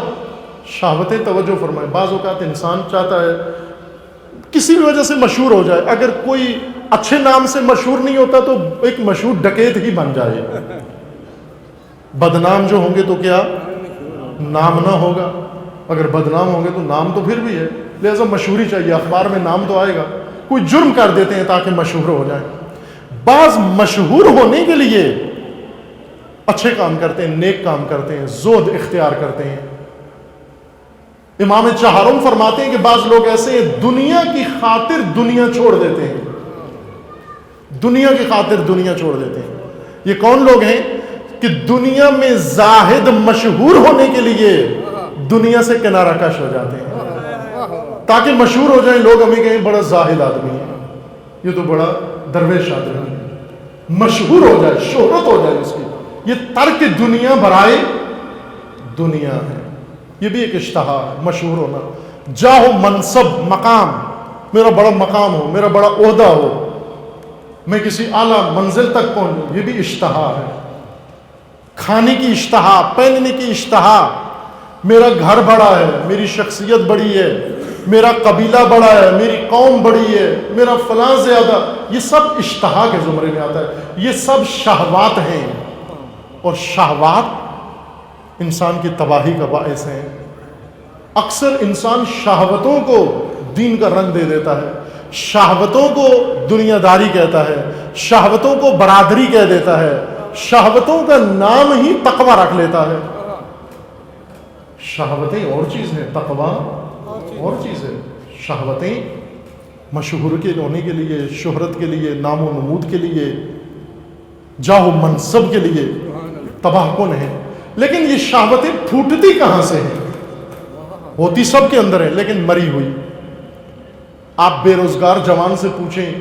شہوتیں. توجہ فرمائیں. بعض اوقات انسان چاہتا ہے کسی بھی وجہ سے مشہور ہو جائے. اگر کوئی اچھے نام سے مشہور نہیں ہوتا تو ایک مشہور ڈکیت ہی بن جائے. بدنام جو ہوں گے تو کیا نام نہ ہوگا؟ اگر بدنام ہوں گے تو نام تو پھر بھی ہے. لہذا مشہوری چاہیے، اخبار میں نام تو آئے گا. کوئی جرم کر دیتے ہیں تاکہ مشہور ہو جائیں. بعض مشہور ہونے کے لیے اچھے کام کرتے ہیں، نیک کام کرتے ہیں، زہد اختیار کرتے ہیں. امام چہارم فرماتے ہیں کہ بعض لوگ ایسے ہیں دنیا کی خاطر دنیا چھوڑ دیتے ہیں. دنیا کی خاطر دنیا چھوڑ دیتے ہیں. یہ کون لوگ ہیں کہ دنیا میں زاہد مشہور ہونے کے لیے دنیا سے کنارہ کش ہو جاتے ہیں تاکہ مشہور ہو جائیں، لوگ ہمیں کہیں بڑا زاہد آدمی ہے، یہ تو بڑا درویش آدمی ہے. مشہور ہو جائے، شہرت ہو جائے اس کی. یہ ترک دنیا برائے دنیا ہے. یہ بھی ایک اشتہا ہے، مشہور ہونا. جاہ و منصب، مقام، میرا بڑا مقام ہو، میرا بڑا عہدہ ہو، میں کسی اعلیٰ منزل تک پہنچوں، یہ بھی اشتہا ہے. کھانے کی اشتہا، پہننے کی اشتہا، میرا گھر بڑا ہے، میری شخصیت بڑی ہے، میرا قبیلہ بڑا ہے، میری قوم بڑی ہے، میرا فلاں زیادہ، یہ سب اشتہا کے زمرے میں آتا ہے. یہ سب شہوات ہیں اور شہوات انسان کی تباہی کا باعث ہیں. اکثر انسان شہوتوں کو دین کا رنگ دے دیتا ہے، شہوتوں کو دنیا داری کہتا ہے، شہوتوں کو برادری کہہ دیتا ہے، شہوتوں کا نام ہی تقوی رکھ لیتا ہے. شہوتیں اور چیز ہیں، تقوی اور چیز ہے. شہوتیں مشہور کے ہونے کے لیے، شہرت کے لیے، نام و نمود کے لیے، جاہ و منصب کے لیے تباہ کن ہیں. لیکن یہ شہوتیں پھوٹتی کہاں سے ہیں؟ ہوتی سب کے اندر ہے لیکن مری ہوئی. آپ بے روزگار جوان سے پوچھیں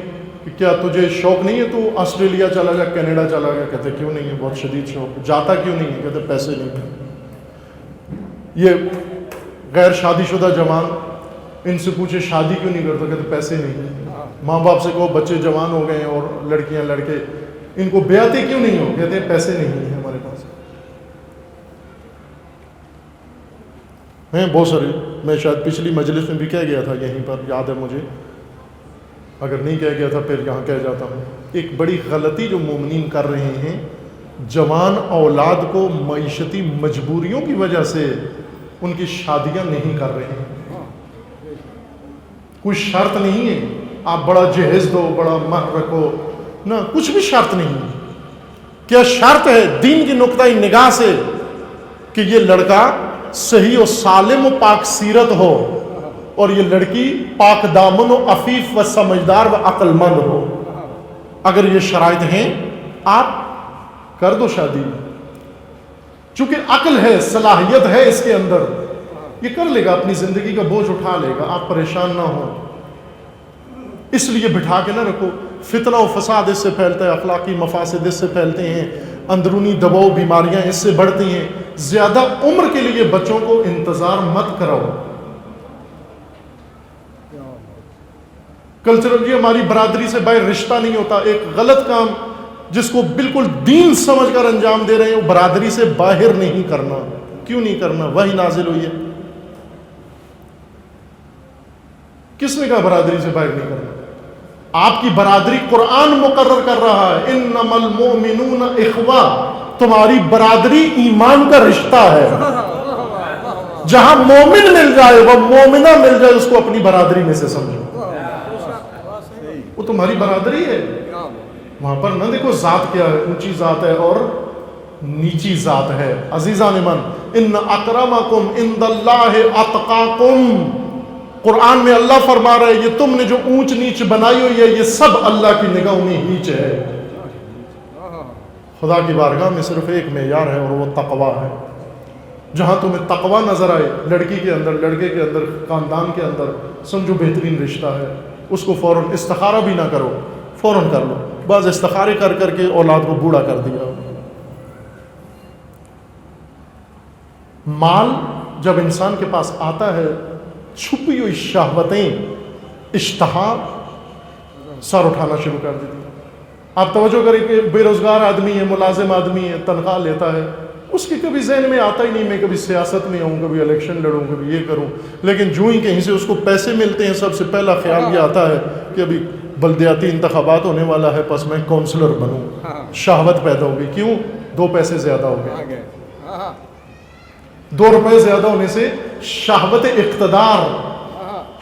کہ کیا تجھے شوق نہیں ہے تو آسٹریلیا چلا جا، کینیڈا چلا گیا، کہتے کیوں نہیں ہے، بہت شدید شوق. جاتا کیوں نہیں ہے؟ کہتے پیسے نہیں ہیں. یہ غیر شادی شدہ جوان، ان سے پوچھے شادی کیوں نہیں کرتا، کہتے پیسے نہیں ہیں. ماں باپ سے کہو بچے جوان ہو گئے ہیں اور لڑکیاں لڑکے، ان کو بیعتیں کیوں نہیں ہو، کہتے ہیں پیسے نہیں ہیں ہمارے پاس. ہیں بہت سارے. میں شاید پچھلی مجلس میں بھی کہہ گیا تھا, یہیں پر یاد ہے مجھے, اگر نہیں کہہ گیا تھا پھر یہاں کہہ جاتا ہوں. ایک بڑی غلطی جو مومنین کر رہے ہیں, جوان اولاد کو معیشتی مجبوریوں کی وجہ سے ان کی شادیاں نہیں کر رہے ہیں. کوئی شرط نہیں ہے آپ بڑا جہیز دو, بڑا مہر رکھو, نہ کچھ بھی شرط نہیں ہے. کیا شرط ہے دین کی نقطۂ نگاہ سے کہ یہ لڑکا صحیح و سالم و پاک سیرت ہو اور یہ لڑکی پاک دامن و عفیف و سمجھدار و عقل مند ہو. اگر یہ شرائط ہیں آپ کر دو شادی, چونکہ عقل ہے, صلاحیت ہے اس کے اندر, یہ کر لے گا, اپنی زندگی کا بوجھ اٹھا لے گا, آپ پریشان نہ ہو. اس لیے بٹھا کے نہ رکھو. فتنہ و فساد اس سے پھیلتا ہے, اخلاقی مفاسد اس سے پھیلتے ہیں, اندرونی دباؤ بیماریاں اس سے بڑھتی ہیں. زیادہ عمر کے لیے بچوں کو انتظار مت کراؤ. کلچرلی ہماری برادری سے باہر رشتہ نہیں ہوتا. ایک غلط کام جس کو بالکل دین سمجھ کر انجام دے رہے ہیں, وہ برادری سے باہر نہیں کرنا. کیوں نہیں کرنا؟ وحی نازل ہوئی ہے. کس نے کہا برادری سے باہر نہیں کرنا؟ آپ کی برادری قرآن مقرر کر رہا ہے, انما المؤمنون اخوہ. تمہاری برادری ایمان کا رشتہ ہے. جہاں مومن مل جائے, وہ مومنہ مل جائے, اس کو اپنی برادری میں سے سمجھو. وہ تمہاری برادری ہے. وہاں پر نہ دیکھو ذات کیا ہے, اونچی ذات ہے اور نیچی ذات ہے. عزیزان من, ان اکرمکم عند اللہ اتقاکم. قرآن میں اللہ فرما رہا ہے یہ تم نے جو اونچ نیچ بنائی ہوئی ہے یہ سب اللہ کی نگاہوں میں ہیچ ہے. خدا کی بارگاہ میں صرف ایک معیار ہے اور وہ تقوی ہے. جہاں تمہیں تقوی نظر آئے, لڑکی کے اندر, لڑکے کے اندر, خاندان کے اندر, سمجھو بہترین رشتہ ہے. اس کو فوراً استخارہ بھی نہ کرو, فوراً کر لو. بعض استخارے کر کر کے اولاد کو بوڑھا کر دیا. مال جب انسان کے پاس آتا ہے, چھپی ہوئی شہوتیں, اشتہا سر اٹھانا شروع کر دیتی. آپ توجہ کریں کہ بے روزگار آدمی ہے, ملازم آدمی ہے, تنخواہ لیتا ہے, اس کی کبھی ذہن میں آتا ہی نہیں میں کبھی سیاست میں آؤں, کبھی الیکشن لڑوں, کبھی یہ کروں. لیکن جو ہی کہیں سے اس کو پیسے ملتے ہیں, سب سے پہلا خیال یہ آتا ہے کہ ابھی بلدیاتی انتخابات ہونے والا ہے, بس میں کونسلر بنوں. شہوت پیدا ہوگی. کیوں؟ 2 پیسے زیادہ ہو گئے. 2 روپے زیادہ ہونے سے شہوت اقتدار,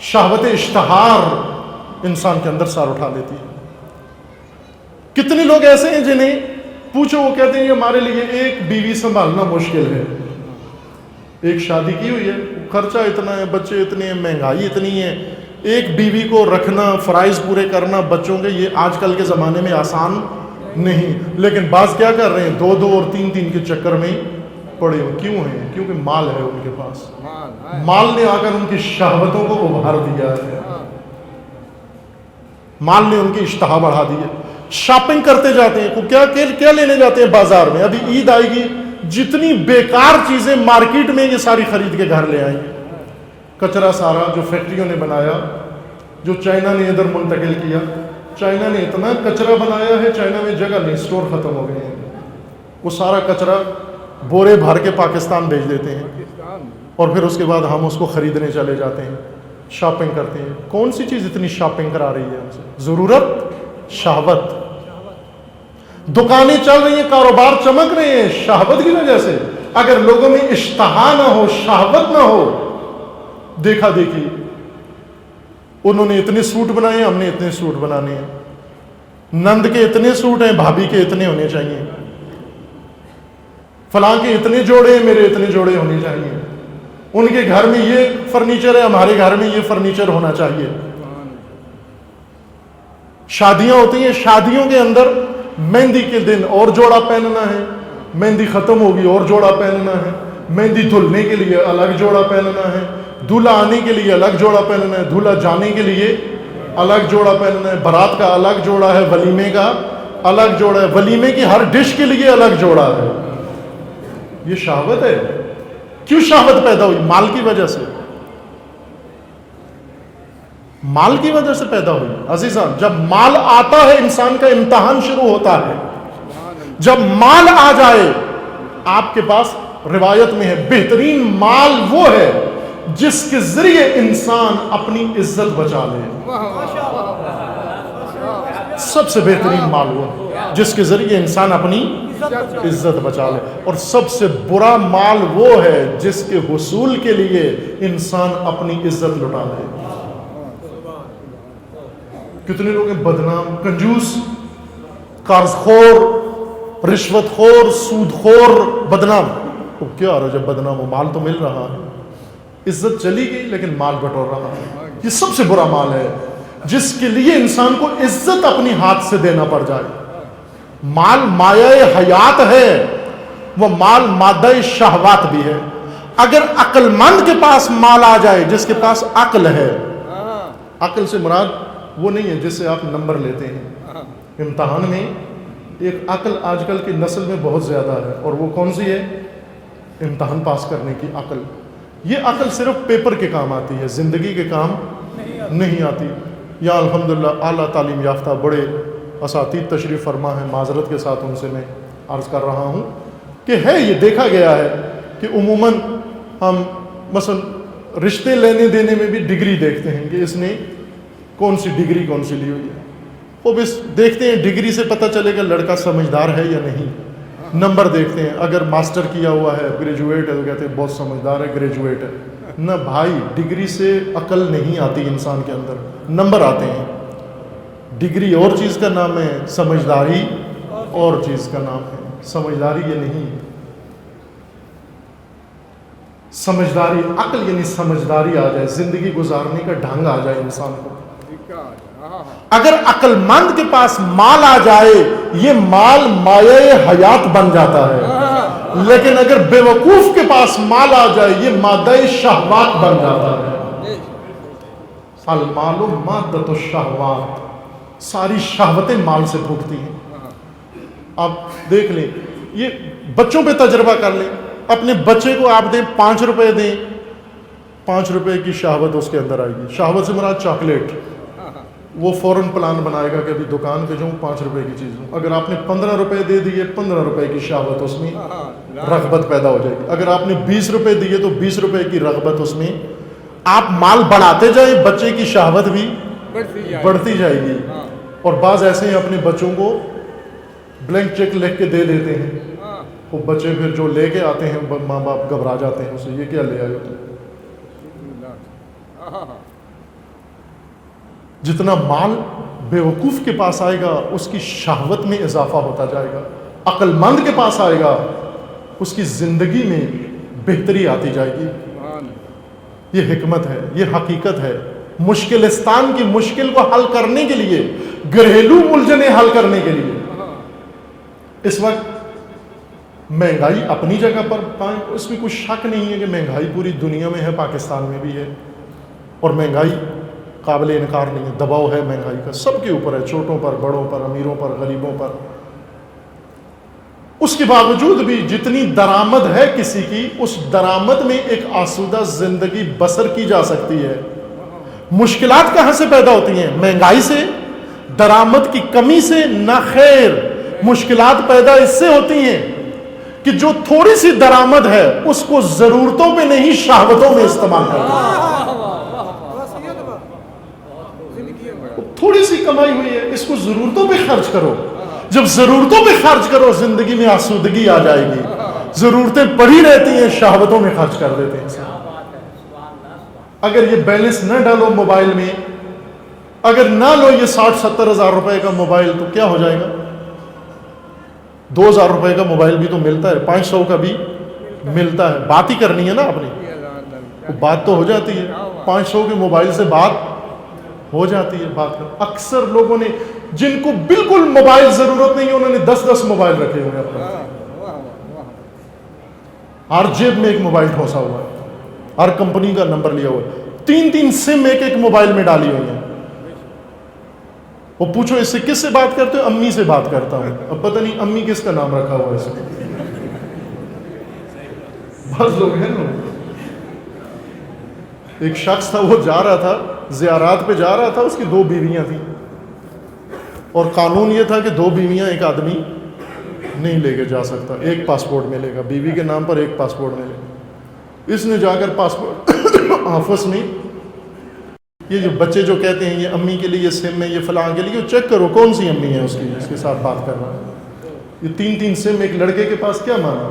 شہوت اشتہار انسان کے اندر سار اٹھا لیتی ہے. کتنے لوگ ایسے ہیں جنہیں پوچھو وہ کہتے ہیں یہ ہمارے لیے ایک بیوی سنبھالنا مشکل ہے. ایک شادی کی ہوئی ہے, خرچہ اتنا ہے, بچے اتنے ہیں, مہنگائی اتنی ہے, ایک بیوی کو رکھنا, فرائض پورے کرنا بچوں کے, یہ آج کل کے زمانے میں آسان نہیں. لیکن بعض کیا کر رہے ہیں, 2 اور 3 کے چکر میں پڑے ہو. کیوں ہیں؟ کیونکہ مال ہے ان کے پاس. مال نے آ کر ان کی شہوتوں کو ابھار دیا ہے, مال نے ان کی اشتہا بڑھا دی ہے. شاپنگ کرتے جاتے ہیں, کیا لینے جاتے ہیں بازار میں, ابھی عید آئے گی, جتنی بیکار چیزیں مارکیٹ میں یہ ساری خرید کے گھر لے آئیں گے. کچرا سارا جو فیکٹریوں نے بنایا, جو چائنا نے ادھر منتقل کیا. چائنا نے اتنا کچرا بنایا ہے, چائنا میں جگہ نہیں, سٹور ختم ہو گئے ہیں. وہ سارا کچرا بورے بھر کے پاکستان بھیج دیتے ہیں اور پھر اس کے بعد ہم اس کو خریدنے چلے جاتے ہیں, شاپنگ کرتے ہیں. کون سی چیز اتنی شاپنگ کرا رہی ہے ہم سے؟ ضرورت, شہوت. دکانیں چل رہی ہیں, کاروبار چمک رہے ہیں, شہوت کی وجہ سے. اگر لوگوں میں اشتہا نہ ہو, شہوت نہ ہو, دیکھا دیکھی, انہوں نے اتنے سوٹ بنائے, ہم نے اتنے سوٹ بنانے ہیں, نند کے اتنے سوٹ ہیں, بھابھی کے اتنے ہونے چاہیے, فلاں کے اتنے جوڑے ہیں, میرے اتنے جوڑے ہونے چاہیے, ان کے گھر میں یہ فرنیچر ہے, ہمارے گھر میں یہ فرنیچر ہونا چاہیے. شادیاں ہوتی ہیں, شادیوں کے اندر مہندی کے دن اور جوڑا پہننا ہے, مہندی ختم ہوگی اور جوڑا پہننا ہے, مہندی دھلنے کے لیے الگ جوڑا پہننا ہے, دولہا آنے کے لیے الگ جوڑا پہننا ہے, دولہا جانے کے لیے الگ جوڑا پہننا ہے, بارات کا الگ جوڑا ہے, ولیمے کا الگ جوڑا ہے, ولیمے کی ہر ڈش کے لیے الگ جوڑا ہے. یہ شہوت ہے. کیوں شہوت پیدا ہوئی؟ مال کی وجہ سے. مال کی وجہ سے پیدا ہوئی. عزیزان, جب مال آتا ہے انسان کا امتحان شروع ہوتا ہے. جب مال آ جائے آپ کے پاس, روایت میں ہے بہترین مال وہ ہے جس کے ذریعے انسان اپنی عزت بچا لے. سب سے بہترین مال وہ ہے جس کے ذریعے انسان اپنی عزت بچا لے, اور سب سے برا مال وہ ہے جس کے حصول کے لیے انسان اپنی عزت لٹا لے. کتنے لوگ ہیں بدنام, کنجوس, قرض خور, رشوت خور, سود خور, بدنام. تو کیا رہا جب بدنام ہو, مال تو مل رہا ہے, عزت چلی گئی لیکن مال بٹور رہا ہے. یہ سب سے برا مال ہے جس کے لیے انسان کو عزت اپنی ہاتھ سے دینا پڑ جائے. مال مایہ حیات ہے, وہ مال مادہ شہوات بھی ہے. اگر عقل مند کے پاس مال آ جائے, جس کے پاس عقل ہے, عقل سے مراد وہ نہیں ہے جس سے آپ نمبر لیتے ہیں امتحان میں. ایک عقل آج کل کی نسل میں بہت زیادہ ہے, اور وہ کون سی ہے؟ امتحان پاس کرنے کی عقل. یہ عقل صرف پیپر کے کام آتی ہے, زندگی کے کام نہیں آتی. یا الحمدللہ اعلیٰ تعلیم یافتہ بڑے اساتید تشریف فرما ہیں, معذرت کے ساتھ ان سے میں عرض کر رہا ہوں کہ ہے یہ دیکھا گیا ہے کہ عموماً ہم مثلا رشتے لینے دینے میں بھی ڈگری دیکھتے ہیں کہ اس نے کون سی ڈگری کون سی لی ہوئی ہے. وہ بس دیکھتے ہیں ڈگری سے پتہ چلے گا لڑکا سمجھدار ہے یا نہیں. نمبر دیکھتے ہیں, اگر ماسٹر کیا ہوا ہے, گریجویٹ ہے, تو کہتے ہیں بہت سمجھدار ہے, گریجویٹ ہے. نہ بھائی, ڈگری سے عقل نہیں آتی انسان کے اندر, نمبر آتے ہیں. ڈگری اور چیز کا نام ہے, سمجھداری اور چیز کا نام ہے. سمجھداری یہ نہیں, سمجھداری عقل یعنی سمجھداری آ جائے, زندگی گزارنے کا ڈھنگ آ جائے انسان کو. اگر عقل مند کے پاس مال آ جائے, یہ مال مایہ حیات بن جاتا ہے. لیکن اگر بے وقوف کے پاس مال آ جائے, یہ مادہ شہوات بن جاتا ہے. المال مادۃ الشہوات, ساری شہوتیں مال سے پھوٹتی ہیں. آپ دیکھ لیں, یہ بچوں پہ تجربہ کر لیں. اپنے بچے کو آپ دیں 5 روپے دیں, 5 روپے کی شہوت اس کے اندر آئے گی. شہوت سے مراد چاکلیٹ. وہ فوراً پلان بنائے گا کہ ابھی دکان پہ جاؤں 5 روپے کی چیز لوں. اگر آپ نے 15 روپے دے دیے, 15 روپے کی شہوت اس میں رغبت پیدا ہو جائے گی. اگر آپ نے 20 روپے دیے تو 20 روپے کی رغبت اس میں. آپ مال بڑھاتے جائیں, بچے کی شہوت بھی بڑھتی جائے گی. اور بعض ایسے ہی اپنے بچوں کو بلینک چیک لکھ کے دے دیتے ہیں, وہ بچے پھر جو لے کے آتے ہیں ماں باپ گھبرا جاتے ہیں اسے, یہ کیا لے آئے ہو تم. جتنا مال بے وقوف کے پاس آئے گا اس کی شہوت میں اضافہ ہوتا جائے گا. عقل مند کے پاس آئے گا اس کی زندگی میں بہتری آتی جائے گی. یہ حکمت ہے, یہ حقیقت ہے. مشکلستان کی مشکل کو حل کرنے کے لیے, گھریلو الجھنیں حل کرنے کے لیے, اس وقت مہنگائی اپنی جگہ پر پائیں, اس میں کوئی شک نہیں ہے کہ مہنگائی پوری دنیا میں ہے, پاکستان میں بھی ہے, اور مہنگائی قابل انکار نہیں ہے. دباؤ ہے مہنگائی کا, سب کے اوپر ہے, چھوٹوں پر, بڑوں پر, امیروں پر, غریبوں پر. اس کے باوجود بھی جتنی درآمد ہے کسی کی, اس درآمد میں ایک آسودہ زندگی بسر کی جا سکتی ہے. مشکلات کہاں سے پیدا ہوتی ہیں؟ مہنگائی سے, درآمد کی کمی سے. نہ خیر, مشکلات پیدا اس سے ہوتی ہیں کہ جو تھوڑی سی درآمد ہے اس کو ضرورتوں پہ نہیں شہوتوں میں استعمال کرتے ہیں. تھوڑی سی کمائی ہوئی ہے, اس کو ضرورتوں پہ خرچ کرو. جب ضرورتوں پہ خرچ کرو زندگی میں آسودگی آ جائے گی. ضرورتیں پڑی رہتی ہیں, شہوتوں میں خرچ کر دیتے ہیں. اگر یہ بیلنس نہ ڈالو موبائل میں, اگر نہ لو یہ 60-70 ہزار روپے کا موبائل, تو کیا ہو جائے گا؟ 2000 روپے کا موبائل بھی تو ملتا ہے, 500 کا بھی ملتا ہے. بات ہی کرنی ہے نا اپنی, وہ بات تو ہو جاتی ہے. 500 کے موبائل سے بات ہو جاتی ہے. بات کر, اکثر لوگوں نے جن کو بالکل موبائل ضرورت نہیں ہے, انہوں نے 10-10 موبائل رکھے ہوئے ہیں اپنے. ہر جیب میں ایک موبائل ٹھوسا ہوا ہے, ہر کمپنی کا نمبر لیا ہوا ہے, 3 سم ایک موبائل میں ڈالی ہوئی ہیں. وہ پوچھو اس سے کس سے بات کرتے ہو؟ امی سے بات کرتا ہوں. اب پتہ نہیں امی کس کا نام رکھا ہوا ہے اس میں. بعض لوگ ہیں نا, ایک شخص تھا, وہ جا رہا تھا زیارات پہ جا رہا تھا, اس کی 2 بیویاں تھیں, اور قانون یہ تھا کہ 2 بیویاں ایک آدمی نہیں لے کے جا سکتا, ایک پاسپورٹ ملے گا, بیوی کے نام پر ایک پاسپورٹ ملے گا. اس نے جا کر پاسپورٹ آفس میں یہ جو بچے جو کہتے ہیں یہ امی کے لیے یہ سم ہے یہ فلاں کے لیے، چیک کرو کون سی امی ہے اس کی اس کے ساتھ بات کر رہا ہے۔ یہ 3 سم ایک لڑکے کے پاس کیا مانا،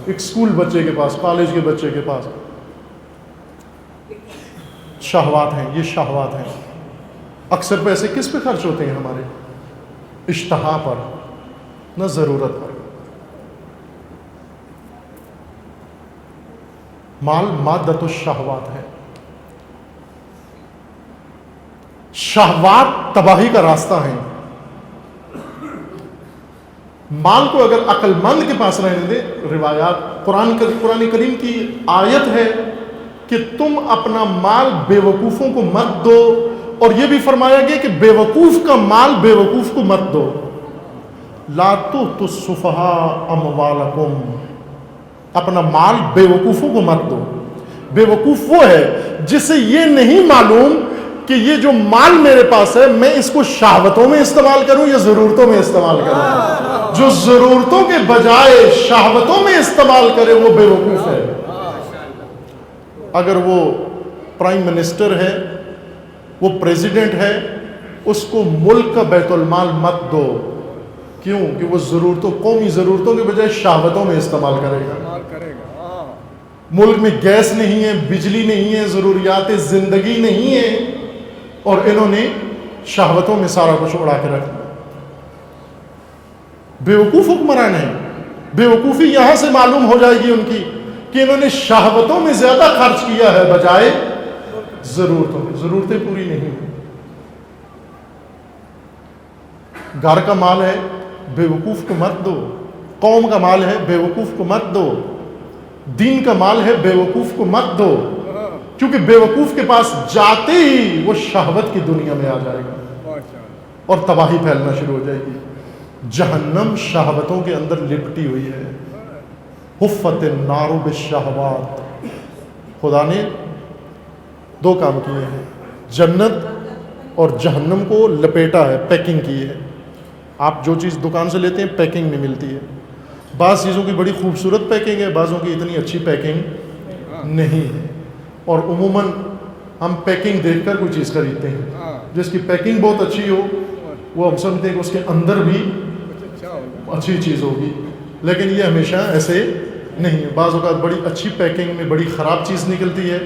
ایک اسکول بچے کے پاس، کالج کے بچے کے پاس۔ شہوات ہیں، یہ شہوات ہیں۔ اکثر پیسے کس پہ خرچ ہوتے ہیں ہمارے؟ اشتہا پر، نہ ضرورت پر۔ مال مادت الشہوات ہے۔ شہوات تباہی کا راستہ ہے۔ مال کو اگر عقل مند کے پاس رہنے دے، روایات قرآن کریم کی آیت ہے کہ تم اپنا مال بے وقوفوں کو مت دو، اور یہ بھی فرمایا گیا کہ بے وقوف کا مال بے وقوف کو مت دو۔ لا تؤتوا السفہاء اموالکم، اپنا مال بے وقوفوں کو مت دو۔ بے وقوف وہ ہے جسے یہ نہیں معلوم کہ یہ جو مال میرے پاس ہے میں اس کو شہوتوں میں استعمال کروں یا ضرورتوں میں استعمال کروں۔ جو ضرورتوں کے بجائے شہوتوں میں استعمال کرے وہ بے وقوف ہے۔ اگر وہ پرائم منسٹر ہے، وہ پریزیڈنٹ ہے، اس کو ملک کا بیت المال مت دو۔ کیوں؟ کہ وہ قومی ضرورتوں کے بجائے شہوتوں میں استعمال کرے گا۔ ملک میں گیس نہیں ہے، بجلی نہیں ہے، ضروریات زندگی نہیں ہے، اور انہوں نے شہوتوں میں سارا کچھ اڑا کے رکھ دیا۔ بیوقوف حکمران ہیں۔ بیوقوفی یہاں سے معلوم ہو جائے گی ان کی کہ انہوں نے شہوتوں میں زیادہ خرچ کیا ہے بجائے ضرورتوں میں۔ ضرورتیں پوری نہیں ہوئی۔ گھر کا مال ہے، بیوقوف کو مت دو۔ قوم کا مال ہے، بیوقوف کو مت دو۔ دین کا مال ہے، بیوقوف کو مت دو، کیونکہ بیوقوف کے پاس جاتے ہی وہ شہوت کی دنیا میں آ جائے گا اور تباہی پھیلنا شروع ہو جائے گی۔ جہنم شہوتوں کے اندر لپٹی ہوئی ہے۔ حفت النار بالشہوات۔ خدا نے 2 کام کیے ہیں، جنت اور جہنم کو لپیٹا ہے، پیکنگ کی ہے۔ آپ جو چیز دکان سے لیتے ہیں پیکنگ میں ملتی ہے۔ بعض چیزوں کی بڑی خوبصورت پیکنگ ہے، بعضوں کی اتنی اچھی پیکنگ نہیں ہے، اور عموماً ہم پیکنگ دیکھ کر کوئی چیز خریدتے ہیں۔ جس کی پیکنگ بہت اچھی ہو وہ ہم سمجھتے ہیں کہ اس کے اندر بھی اچھی چیز ہوگی، لیکن یہ ہمیشہ ایسے نہیں ہے۔ بعض اوقات بڑی اچھی پیکنگ میں بڑی خراب چیز نکلتی ہے،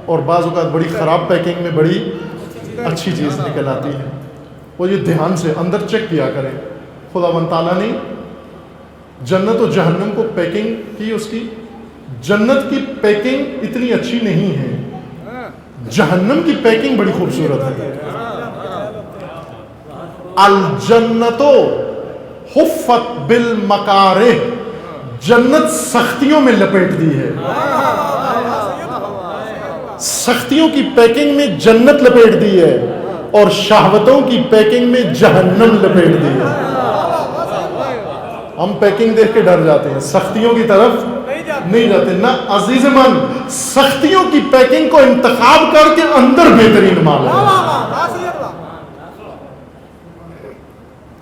اور بعض اوقات بڑی خراب پیکنگ میں بڑی اچھی چیز نکل آتی ہے۔ وہ یہ دھیان سے اندر چیک کیا کریں۔ خداوند تعالیٰ نے جنت و جہنم کو پیکنگ کی، اس کی جنت کی پیکنگ اتنی اچھی نہیں ہے، جہنم کی پیکنگ بڑی خوبصورت ہے۔ الجنت حفت بالمکارہ، جنت سختیوں میں لپیٹ دی ہے۔ سختیوں کی پیکنگ میں جنت لپیٹ دی ہے، اور شہوتوں کی پیکنگ میں جہنم لپیٹ دی ہے۔ ہم پیکنگ دیکھ کے ڈر جاتے ہیں، سختیوں کی طرف نہیں جاتے۔ نہ عزیز من، سختیوں کی پیکنگ کو انتخاب کر کے اندر بہترین مال ہے۔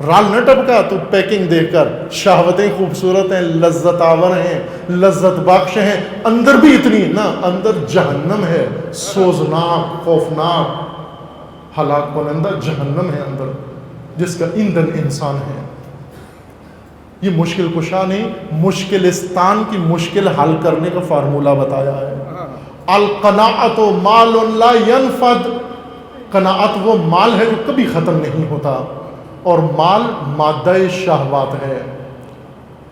رال نہ ٹپکا تو پیکنگ دیکھ کر، شہوتیں خوبصورت ہیں، لذت آور ہیں، لذت بخش ہیں، اندر بھی اتنی نہ، اندر جہنم ہے، سوزناک، خوفناک، ہلاک کنندہ جہنم ہے اندر، جس کا ایندھن انسان ہے۔ یہ مشکل کشا نے مشکلستان کی مشکل حل کرنے کا فارمولہ بتایا ہے۔ القناعت مال لا ينفد، قناعت وہ مال ہے جو کبھی ختم نہیں ہوتا، اور مال مادہ شہوات ہے۔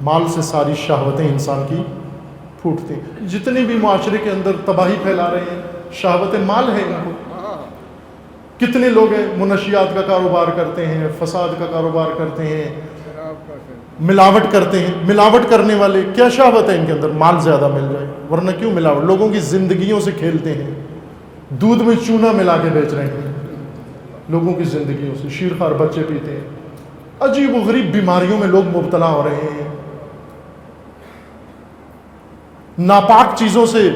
مال سے ساری شہوتیں انسان کی پھوٹتی ہیں۔ جتنے بھی معاشرے کے اندر تباہی پھیلا رہے ہیں، شہوتیں مال ہے ان کو۔ کتنے لوگ ہیں منشیات کا کاروبار کرتے ہیں، فساد کا کاروبار کرتے ہیں، ملاوٹ کرتے ہیں۔ ملاوٹ کرنے والے کیا شہوت ہے ان کے اندر؟ مال زیادہ مل جائے، ورنہ کیوں ملاوٹ؟ لوگوں کی زندگیوں سے کھیلتے ہیں، دودھ میں چونا ملا کے بیچ رہے ہیں لوگوں کی زندگیوں سے، شیرخوار بچے پیتے ہیں، عجیب و غریب بیماریوں میں لوگ مبتلا ہو رہے ہیں، ناپاک چیزوں سے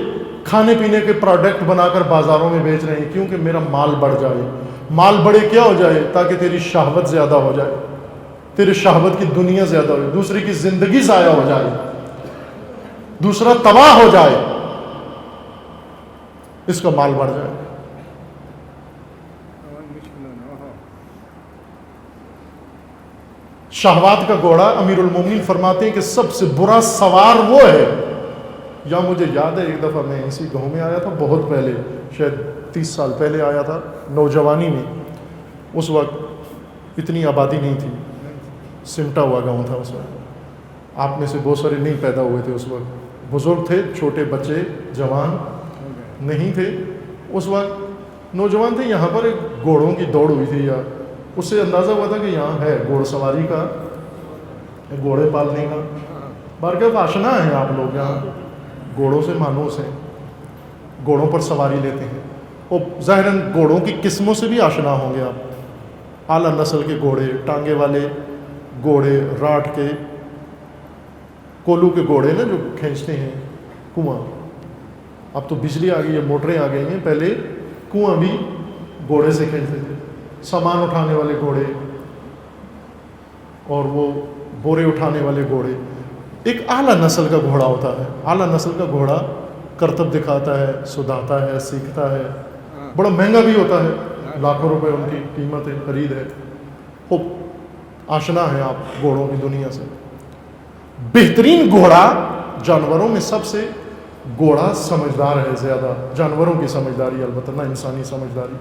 کھانے پینے کے پروڈکٹ بنا کر بازاروں میں بیچ رہے ہیں، کیونکہ میرا مال بڑھ جائے۔ مال بڑھے کیا ہو جائے؟ تاکہ تیری شہوت زیادہ ہو جائے، تیرے شہوت کی دنیا زیادہ ہو جائے، دوسرے کی زندگی ضائع ہو جائے، دوسرا تباہ ہو جائے۔ اس کا مال بڑھ جائے. شہوات کا گھوڑا امیر المومنین فرماتے ہیں کہ سب سے برا سوار وہ ہے. یا مجھے یاد ہے ایک دفعہ میں اسی گاؤں میں آیا تھا، بہت پہلے، شاید 30 سال پہلے آیا تھا، نوجوانی میں. اس وقت اتنی آبادی نہیں تھی، سمٹا ہوا گاؤں تھا اس وقت. آپ میں سے بہت سارے نہیں پیدا ہوئے تھے اس وقت. بزرگ تھے، چھوٹے بچے جوان نہیں تھے. اس وقت نوجوان تھے. یہاں پر ایک گھوڑوں کی دوڑ ہوئی تھی، یا اس سے اندازہ ہوا تھا کہ یہاں ہے گھوڑ سواری کا، گھوڑے پالنے کا. بارگاہ آشنا ہیں آپ لوگ یہاں، گھوڑوں سے مانوس ہیں، گھوڑوں پر سواری لیتے ہیں. اور ظاہراً گھوڑوں کی قسموں سے بھی آشنا ہوں گے آپ. اعلیٰ نسل کے گھوڑے، ٹانگے والے گھوڑے، راٹ کے، کولو کے گھوڑے نا جو کھینچتے ہیں کنواں. اب تو بجلی آ گئی ہے، موٹریں آ گئی ہیں، پہلے کنواں بھی گھوڑے سے کھینچتے تھے. سامان اٹھانے والے گھوڑے اور وہ بورے اٹھانے والے گھوڑے. ایک اعلیٰ نسل کا گھوڑا ہوتا ہے. اعلیٰ نسل کا گھوڑا کرتب دکھاتا ہے، سدھاتا ہے، سیکھتا ہے. بڑا مہنگا بھی ہوتا ہے، لاکھوں روپے ان کی قیمت ہے، خرید ہے. خوب آشنا ہے آپ گھوڑوں کی دنیا سے. بہترین گھوڑا جانوروں میں سب سے گھوڑا سمجھدار ہے زیادہ. جانوروں کی سمجھداری البتہ، نہ انسانی سمجھداری.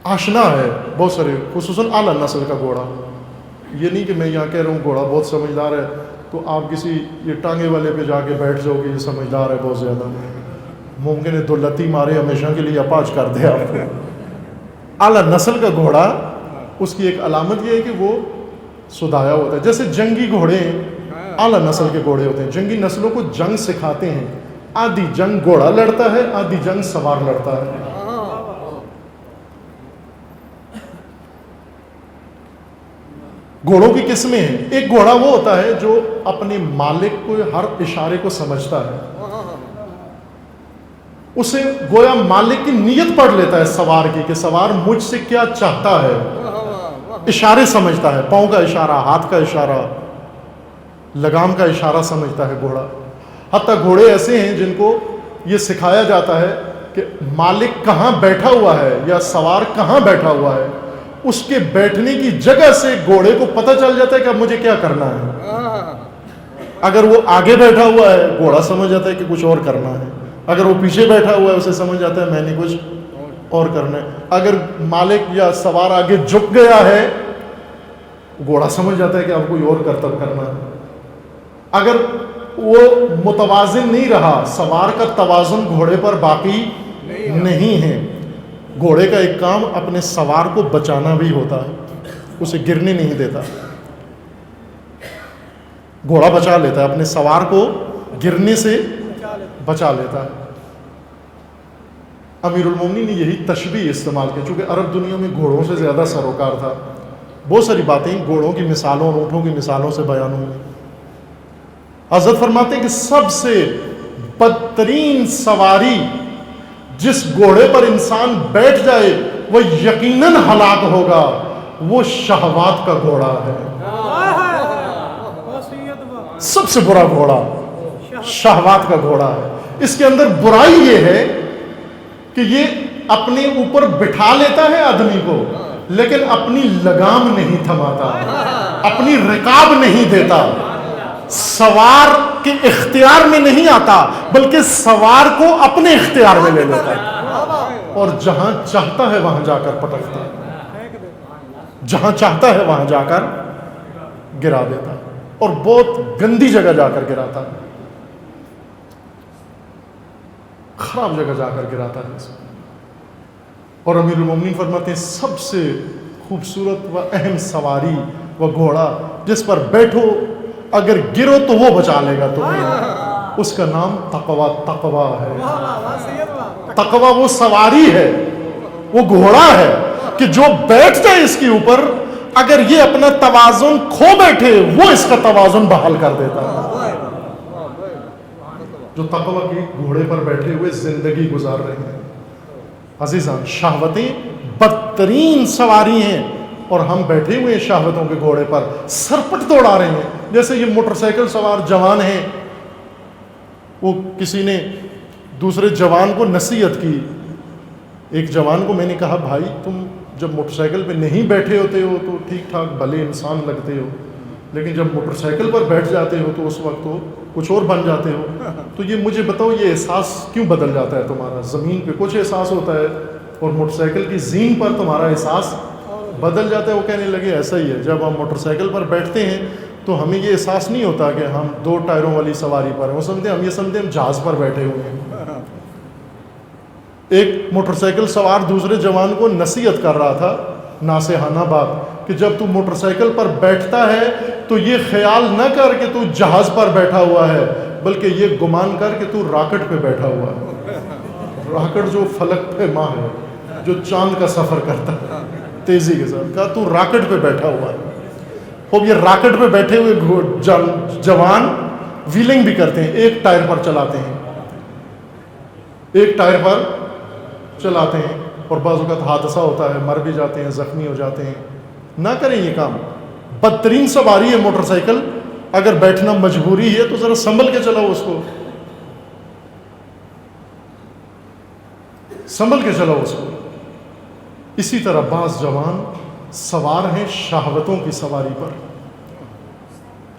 آشنا ہے بہت سارے، خصوصاً اعلیٰ نسل کا گھوڑا. یہ نہیں کہ میں یہاں کہہ رہا ہوں گھوڑا بہت سمجھدار ہے تو آپ کسی یہ ٹانگے والے پہ جا کے بیٹھ جاؤ کہ یہ سمجھدار ہے بہت زیادہ. ممکن ہے دولتی مارے ہمیشہ کے لیے اپاج کر دے آپ کو. اعلیٰ نسل کا گھوڑا، اس کی ایک علامت یہ ہے کہ وہ سدھایا ہوتا ہے. جیسے جنگی گھوڑے ہیں، اعلیٰ نسل کے گھوڑے ہوتے ہیں. جنگی نسلوں کو جنگ سکھاتے ہیں. آدھی جنگ گھوڑا لڑتا ہے، آدھی جنگ سوار لڑتا ہے. گھوڑوں کی قسمیں ہیں. ایک گھوڑا وہ ہوتا ہے جو اپنے مالک کو ہر اشارے کو سمجھتا ہے. اسے گویا مالک کی نیت پڑھ لیتا ہے سوار کی، کہ سوار مجھ سے کیا چاہتا ہے. اشارے سمجھتا ہے، پاؤں کا اشارہ، ہاتھ کا اشارہ، لگام کا اشارہ سمجھتا ہے گھوڑا. حتیٰ گھوڑے ایسے ہیں جن کو یہ سکھایا جاتا ہے کہ مالک کہاں بیٹھا ہوا ہے یا سوار کہاں بیٹھا ہوا ہے، اس کے بیٹھنے کی جگہ سے گھوڑے کو پتہ چل جاتا ہے کہ اب مجھے کیا کرنا ہے. اگر وہ آگے بیٹھا ہوا ہے گھوڑا سمجھ جاتا ہے کہ کچھ اور کرنا ہے. اگر وہ پیچھے بیٹھا ہوا ہے اسے سمجھ جاتا ہے میں نے کچھ اور کرنا ہے. اگر مالک یا سوار آگے جھک گیا ہے گھوڑا سمجھ جاتا ہے کہ اب کوئی اور کرتب کرنا ہے. اگر وہ متوازن نہیں رہا، سوار کا توازن گھوڑے پر باقی نہیں ہے. گھوڑے کا ایک کام اپنے سوار کو بچانا بھی ہوتا ہے، اسے گرنے نہیں دیتا. گھوڑا بچا لیتا ہے، اپنے سوار کو گرنے سے بچا لیتا ہے. امیر المومنین نے یہی تشبیہ استعمال کی، چونکہ عرب دنیا میں گھوڑوں سے زیادہ سروکار تھا. بہت ساری باتیں گھوڑوں کی مثالوں اور اونٹوں کی مثالوں سے بیان ہوئی. حضرت فرماتے ہیں کہ سب سے بدترین سواری جس گھوڑے پر انسان بیٹھ جائے وہ یقیناً ہلاک ہوگا، وہ شہوات کا گھوڑا ہے. سب سے برا گھوڑا شہوات کا گھوڑا ہے. اس کے اندر برائی یہ ہے کہ یہ اپنے اوپر بٹھا لیتا ہے آدمی کو، لیکن اپنی لگام نہیں تھماتا، اپنی رکاب نہیں دیتا، سوار کے اختیار میں نہیں آتا، بلکہ سوار کو اپنے اختیار میں لے لیتا ہے اور جہاں چاہتا ہے وہاں جا کر پٹکتا ہے، جہاں چاہتا ہے وہاں جا کر گرا دیتا ہے، اور بہت گندی جگہ جا کر گراتا ہے، خراب جگہ جا کر گراتا ہے. اور امیر المومنین فرماتے ہیں سب سے خوبصورت و اہم سواری وہ گھوڑا جس پر بیٹھو اگر گرو تو وہ بچا لے گا تمہیں، اس کا نام تقویٰ ہے. تقویٰ وہ سواری ہے، وہ گھوڑا ہے کہ جو بیٹھ جائے اس کے اوپر، اگر یہ اپنا توازن کھو بیٹھے وہ اس کا توازن بحال کر دیتا ہے. جو تقویٰ کے گھوڑے پر بیٹھے ہوئے زندگی گزار رہے ہیں. عزیزان، شہوتیں بدترین سواری ہیں اور ہم بیٹھے ہوئے ہیں شہوتوں کے گھوڑے پر، سرپٹ دوڑا رہے ہیں. جیسے یہ موٹر سائیکل سوار جوان ہیں، وہ کسی نے دوسرے جوان کو نصیحت کی. ایک جوان کو میں نے کہا بھائی تم جب موٹر سائیکل پہ نہیں بیٹھے ہوتے ہو تو ٹھیک ٹھاک بھلے انسان لگتے ہو, لیکن جب موٹر سائیکل پر بیٹھ جاتے ہو تو اس وقت تو کچھ اور بن جاتے ہو. تو یہ مجھے بتاؤ یہ احساس کیوں بدل جاتا ہے تمہارا؟ زمین پہ کچھ احساس ہوتا ہے اور موٹر سائیکل کی زین پر تمہارا احساس بدل جاتا ہے. وہ کہنے لگے ایسا ہی ہے, جب ہم موٹر سائیکل پر بیٹھتے ہیں تو ہمیں یہ احساس نہیں ہوتا کہ ہم 2 ٹائروں والی سواری پر ہیں, وہ سمجھتے ہیں ہم یہ سمجھتے ہیں ہم جہاز پر بیٹھے ہوئے ہیں. ایک موٹر سائیکل سوار دوسرے جوان کو نصیحت کر رہا تھا, ناصحانہ بات, کہ جب تو موٹر سائیکل پر بیٹھتا ہے تو یہ خیال نہ کر کہ تو جہاز پر بیٹھا ہوا ہے, بلکہ یہ گمان کر کہ تو راکٹ پہ بیٹھا ہوا ہے. راکٹ جو فلک پہ ماں ہے, جو چاند کا سفر کرتا ہے تیزی کے ساتھ, کہا تو راکٹ پہ بیٹھا ہوا ہے. خوب یہ راکٹ پہ بیٹھے ہوئے جوان ویلنگ بھی کرتے ہیں, ایک ٹائر پر چلاتے ہیں, ایک ٹائر پر چلاتے ہیں, اور بعض اوقات حادثہ ہوتا ہے, مر بھی جاتے ہیں, زخمی ہو جاتے ہیں. نہ کریں یہ کام. بدترین سواری ہے موٹر سائیکل, اگر بیٹھنا مجبوری ہے تو ذرا سنبھل کے چلاؤ اس کو, سنبھل کے چلاؤ اس کو. اسی طرح بعض جوان سوار ہیں شہوتوں کی سواری پر,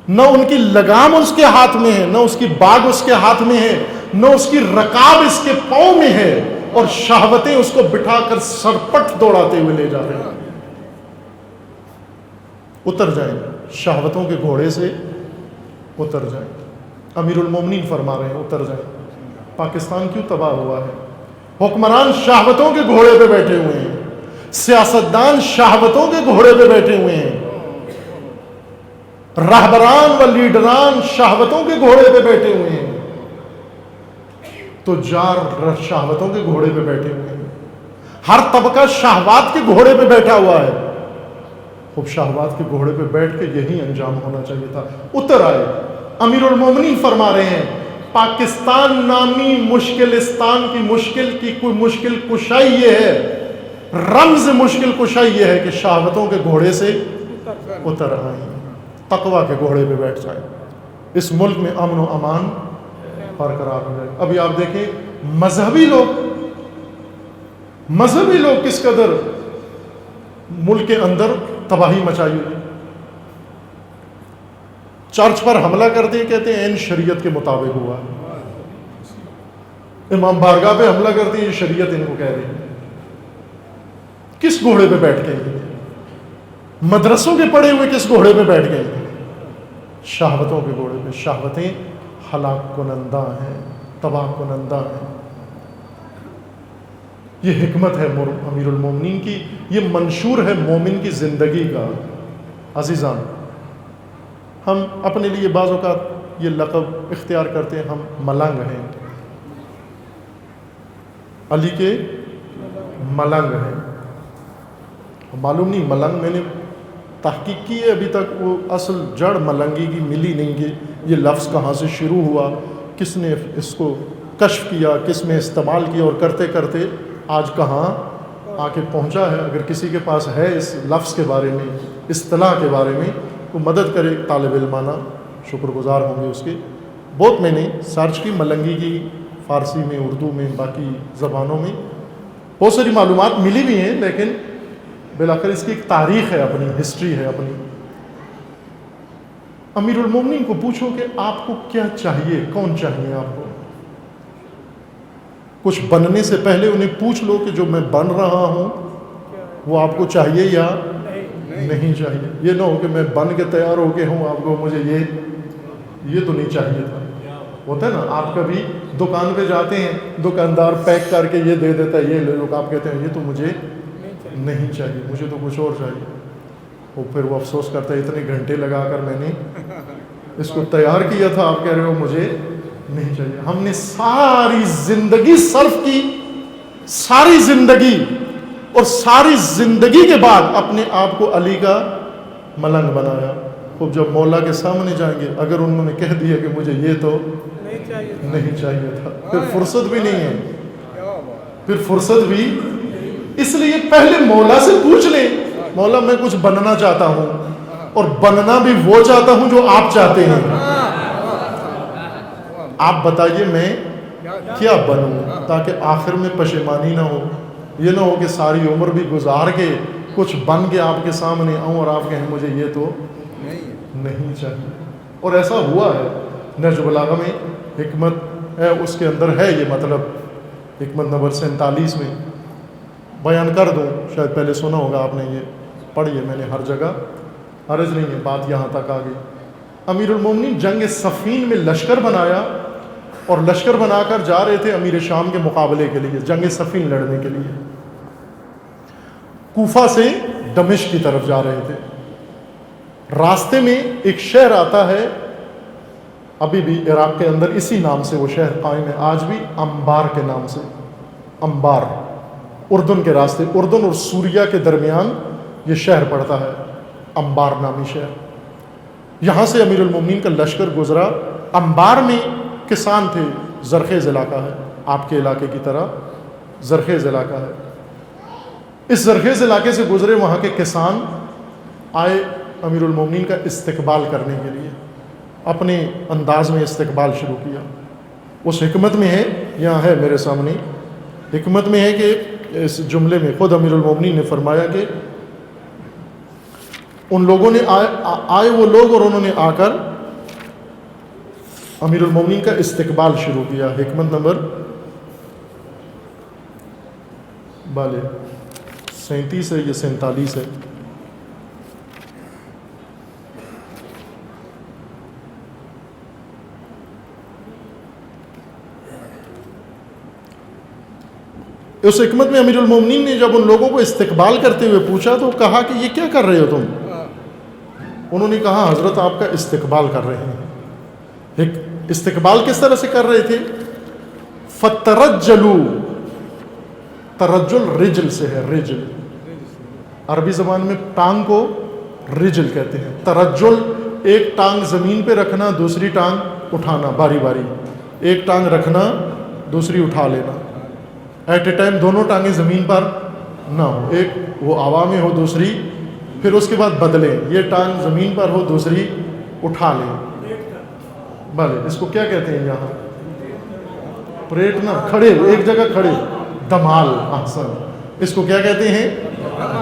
نہ ان کی لگام اس کے ہاتھ میں ہے, نہ اس کی باگ اس کے ہاتھ میں ہے, نہ اس کی رکاب اس کے پاؤں میں ہے, اور شہوتیں اس کو بٹھا کر سرپٹ دوڑاتے ہوئے لے جا رہے ہیں. اتر جائیں, شہوتوں کے گھوڑے سے اتر جائیں. امیر المومنین فرما رہے ہیں اتر جائیں. پاکستان کیوں تباہ ہوا ہے؟ حکمران شہوتوں کے گھوڑے پہ بیٹھے ہوئے ہیں, سیاستدان شہوتوں کے گھوڑے پہ بیٹھے ہوئے ہیں, رہبران و لیڈران شہوتوں کے گھوڑے پہ بیٹھے ہوئے ہیں, تجار شہوتوں کے گھوڑے پہ بیٹھے ہوئے ہیں. ہر طبقہ شہوات کے گھوڑے پہ بیٹھا ہوا ہے. خوب شہوات کے گھوڑے پہ بیٹھ کے یہی انجام ہونا چاہیے تھا. اتر آئے. امیر المومنین فرما رہے ہیں پاکستان نامی مشکلستان کی کوئی مشکل کشائی یہ ہے, رمز مشکل کشائی یہ ہے کہ شہوتوں کے گھوڑے سے اتر آئیں, تقوی کے گھوڑے پہ بیٹھ جائیں. اس ملک میں امن و امان برقرار ہو جائے. ابھی آپ دیکھیں مذہبی لوگ کس قدر ملک کے اندر تباہی مچائی ہوئی. چرچ پر حملہ کرتے ہیں, کہتے ہیں این شریعت کے مطابق ہوا. امام بارگاہ پہ حملہ کرتے ہیں, یہ شریعت ان کو کہہ رہی ہے. کس گھوڑے پہ بیٹھ گئے؟ مدرسوں کے پڑے ہوئے کس گھوڑے پہ بیٹھ گئے؟ شہوتوں کے گھوڑے پہ. شہوتیں ہلاک کنندہ ہیں, تباہ کنندہ ہیں. یہ حکمت ہے امیر المومنین کی, یہ منشور ہے مومن کی زندگی کا. عزیزان, ہم اپنے لیے بعض اوقات یہ لقب اختیار کرتے ہیں, ہم ملنگ ہیں, علی کے ملنگ ہیں. معلوم نہیں ملنگ, میں نے تحقیق کی ہے, ابھی تک وہ اصل جڑ ملنگی کی ملی نہیں کہ یہ لفظ کہاں سے شروع ہوا, کس نے اس کو کشف کیا, کس میں استعمال کیا, اور کرتے کرتے آج کہاں آ کے پہنچا ہے. اگر کسی کے پاس ہے اس لفظ کے بارے میں, اصطلاح کے بارے میں, تو مدد کرے. طالب علمانہ شکر گزار ہوں گے اس کے. بہت میں نے سرچ کی ملنگی کی, فارسی میں, اردو میں, باقی زبانوں میں بہت ساری معلومات ملی بھی ہیں, لیکن بالآخر اس کی ایک تاریخ ہے, اپنی ہسٹری ہے اپنی. امیر المومنین کو پوچھو کہ آپ کو کیا چاہیے, کون چاہیے آپ کو. کچھ بننے سے پہلے انہیں پوچھ لو کہ جو میں بن رہا ہوں وہ آپ کو چاہیے یا نہیں چاہیے. یہ نہ ہو کہ میں بن کے تیار ہو کے ہوں, آپ کو مجھے یہ تو نہیں چاہیے تھا. ہوتا ہے نا, آپ کبھی دکان پہ جاتے ہیں, دکاندار پیک کر کے یہ دے دیتا ہے, یہ لے لو, آپ کہتے ہیں یہ تو مجھے نہیں چاہیے, مجھے تو کچھ اور چاہیے. اور پھر وہ افسوس کرتا ہے اتنے گھنٹے لگا کر میں نے اس کو تیار کیا تھا, آپ کہہ رہے ہو مجھے نہیں چاہیے. ہم نے ساری زندگی صرف کی, ساری زندگی, اور ساری زندگی کے بعد اپنے آپ کو علی کا ملنگ بنایا. خوب جب مولا کے سامنے جائیں گے, اگر انہوں نے کہہ دیا کہ مجھے یہ تو نہیں چاہیے تھا, پھر فرصت بھی نہیں ہے, پھر فرصت بھی. اس لیے پہلے مولا سے پوچھ لیں, مولا میں کچھ بننا چاہتا ہوں, اور بننا بھی وہ چاہتا ہوں جو آپ چاہتے ہیں. آپ بتائیے میں کیا بنوں تاکہ آخر میں پشیمانی نہ ہو. یہ نہ ہو کہ ساری عمر بھی گزار کے کچھ بن کے آپ کے سامنے آؤں اور آپ کہیں مجھے یہ تو نہیں چاہیے. اور ایسا ہوا ہے. نہج البلاغہ میں حکمت ہے، اس کے اندر ہے یہ مطلب، حکمت نمبر 47 میں بیان کر دوں. شاید پہلے سنا ہوگا آپ نے، یہ پڑھیے میں نے ہر جگہ، حرج نہیں ہے، بات یہاں تک آ گئی. امیر المومنین جنگ صفین میں لشکر بنایا اور لشکر بنا کر جا رہے تھے امیر شام کے مقابلے کے لیے، جنگ صفین لڑنے کے لیے. کوفہ سے دمشق کی طرف جا رہے تھے. راستے میں ایک شہر آتا ہے، ابھی بھی عراق کے اندر اسی نام سے وہ شہر قائم ہے آج بھی، انبار کے نام سے. انبار اردن کے راستے، اردن اور سوریہ کے درمیان یہ شہر پڑتا ہے، انبار نامی شہر. یہاں سے امیر المومنین کا لشکر گزرا. انبار میں کسان تھے، زرخیز علاقہ ہے، آپ کے علاقے کی طرح زرخیز علاقہ ہے. اس زرخیز علاقے سے گزرے، وہاں کے کسان آئے امیر المومنین کا استقبال کرنے کے لیے، اپنے انداز میں استقبال شروع کیا. اس حکمت میں ہے، یہاں ہے میرے سامنے، حکمت میں ہے کہ اس جملے میں خود امیر المومنین نے فرمایا کہ ان لوگوں نے آئے وہ لوگ اور انہوں نے آ کر امیر المومنین کا استقبال شروع کیا. حکمت نمبر 37 ہے، یہ 47 ہے. اس حکمت میں امیر المومنین نے جب ان لوگوں کو استقبال کرتے ہوئے پوچھا تو کہا کہ یہ کیا کر رہے ہو تم؟ انہوں نے کہا حضرت آپ کا استقبال کر رہے ہیں. استقبال کس طرح سے کر رہے تھے؟ فترجلو، ترجل رجل سے ہے، رجل عربی زبان میں ٹانگ کو رجل کہتے ہیں. ترجل ایک ٹانگ زمین پہ رکھنا، دوسری ٹانگ اٹھانا، باری باری، ایک ٹانگ رکھنا دوسری اٹھا لینا، ایٹ اے ٹائم دونوں ٹانگیں زمین پر نہ ہو، ایک وہ ہوا میں ہو دوسری پھر اس کے بعد بدلیں، یہ ٹانگ زمین پر ہو دوسری اٹھا لیں. بھلے اس کو کیا کہتے ہیں یہاں؟ پریٹ نہ، کھڑے ایک جگہ کھڑے، دمال. احسن، اس کو کیا کہتے ہیں؟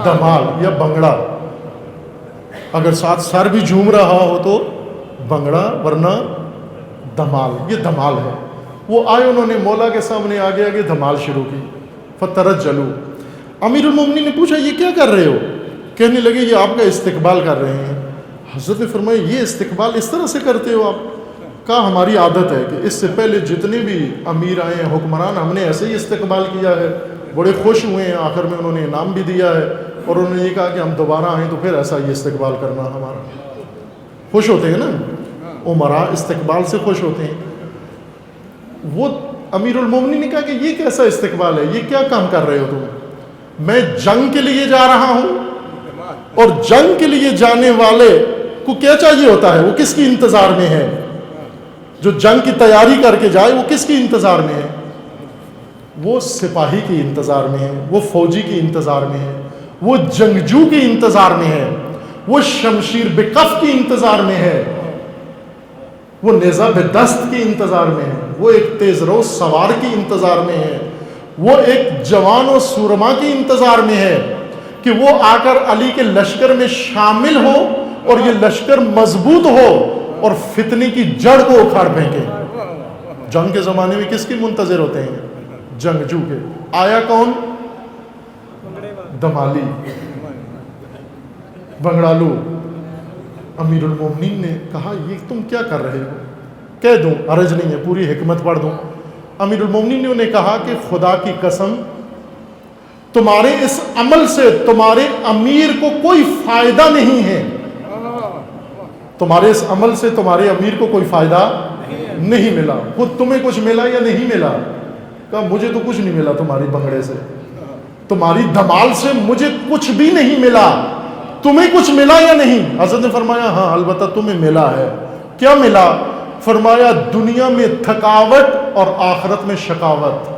دمال یا بنگڑا. اگر ساتھ سر بھی جھوم رہا ہو تو بنگڑا، ورنہ دمال. یہ دمال ہے. وہ آئے، انہوں نے مولا کے سامنے آگے آگے دھمال شروع کی. فترجلو، امیر المومنین نے پوچھا یہ کیا کر رہے ہو؟ کہنے لگے یہ آپ کا استقبال کر رہے ہیں. حضرت نے فرمایا یہ استقبال اس طرح سے کرتے ہو آپ؟ کہا ہماری عادت ہے کہ اس سے پہلے جتنے بھی امیر آئے ہیں، حکمران، ہم نے ایسے ہی استقبال کیا ہے، بڑے خوش ہوئے ہیں، آخر میں انہوں نے انعام بھی دیا ہے اور انہوں نے یہ کہا کہ ہم دوبارہ آئیں تو پھر ایسا ہی استقبال کرنا ہمارا. خوش ہوتے ہیں نا عمراء، استقبال سے خوش ہوتے ہیں. وہ امیر المومنین نے کہا کہ یہ کیسا استقبال ہے، یہ کیا کام کر رہے ہو تم؟ میں جنگ کے لیے جا رہا ہوں، اور جنگ کے لیے جانے والے کو کیا چاہیے ہوتا ہے؟ وہ کس کی انتظار میں ہے؟ جو جنگ کی تیاری کر کے جائے وہ کس کی انتظار میں ہے؟ وہ سپاہی کی انتظار میں ہے، وہ فوجی کی انتظار میں ہے، وہ جنگجو کی انتظار میں ہے، وہ شمشیر بکف کی انتظار میں ہے، وہ نیزہ بدست کی انتظار میں ہے، وہ ایک تیز رو سوار کی انتظار میں ہے، وہ ایک جوان و سورما کی انتظار میں ہے کہ وہ آ کر علی کے لشکر میں شامل ہو اور یہ لشکر مضبوط ہو اور فتنے کی جڑ کو اکھاڑ پھینکے. جنگ کے زمانے میں کس کی منتظر ہوتے ہیں؟ جنگجو کے. آیا کون؟ دمالی، بنگڑالو. امیر المومنین نے کہا یہ تم کیا کر رہے ہو؟ کہہ دوں، حرج نہیں ہے، پوری حکمت پڑھ دوں. امیر المومنین نے انہیں کہا کہ خدا کی قسم تمہارے اس عمل سے تمہارے امیر کو کوئی فائدہ نہیں ہے. تمہارے اس عمل سے تمہارے امیر کو کوئی فائدہ نہیں ملا. خود تمہیں کچھ ملا یا نہیں ملا؟ کہا مجھے تو کچھ نہیں ملا تمہاری بنگڑے سے، تمہاری دمال سے مجھے کچھ بھی نہیں ملا. تمہیں کچھ ملا یا نہیں؟ حضرت نے فرمایا ہاں البتہ تمہیں ملا ہے. کیا ملا؟ فرمایا دنیا میں تھکاوٹ اور آخرت میں شقاوت.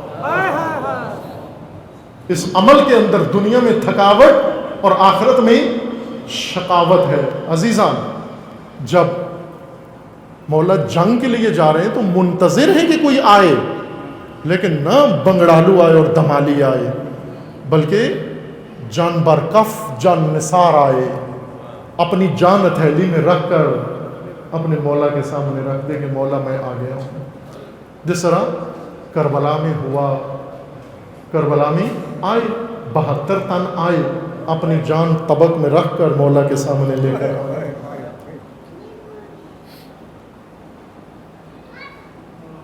اس عمل کے اندر دنیا میں تھکاوٹ اور آخرت میں شقاوت ہے. عزیزان، جب مولا جنگ کے لیے جا رہے ہیں تو منتظر ہیں کہ کوئی آئے. لیکن نہ بنگڑالو آئے اور دمالی آئے، بلکہ جان برکف جان نثار آئے، اپنی جان ہتھیلی میں رکھ کر اپنے مولا کے سامنے رکھ دے کہ مولا میں آ گیا ہوں. جس طرح کربلا میں ہوا، کربلا میں آئے 72 تن آئے، اپنی جان طبق میں رکھ کر مولا کے سامنے لے کر آئے.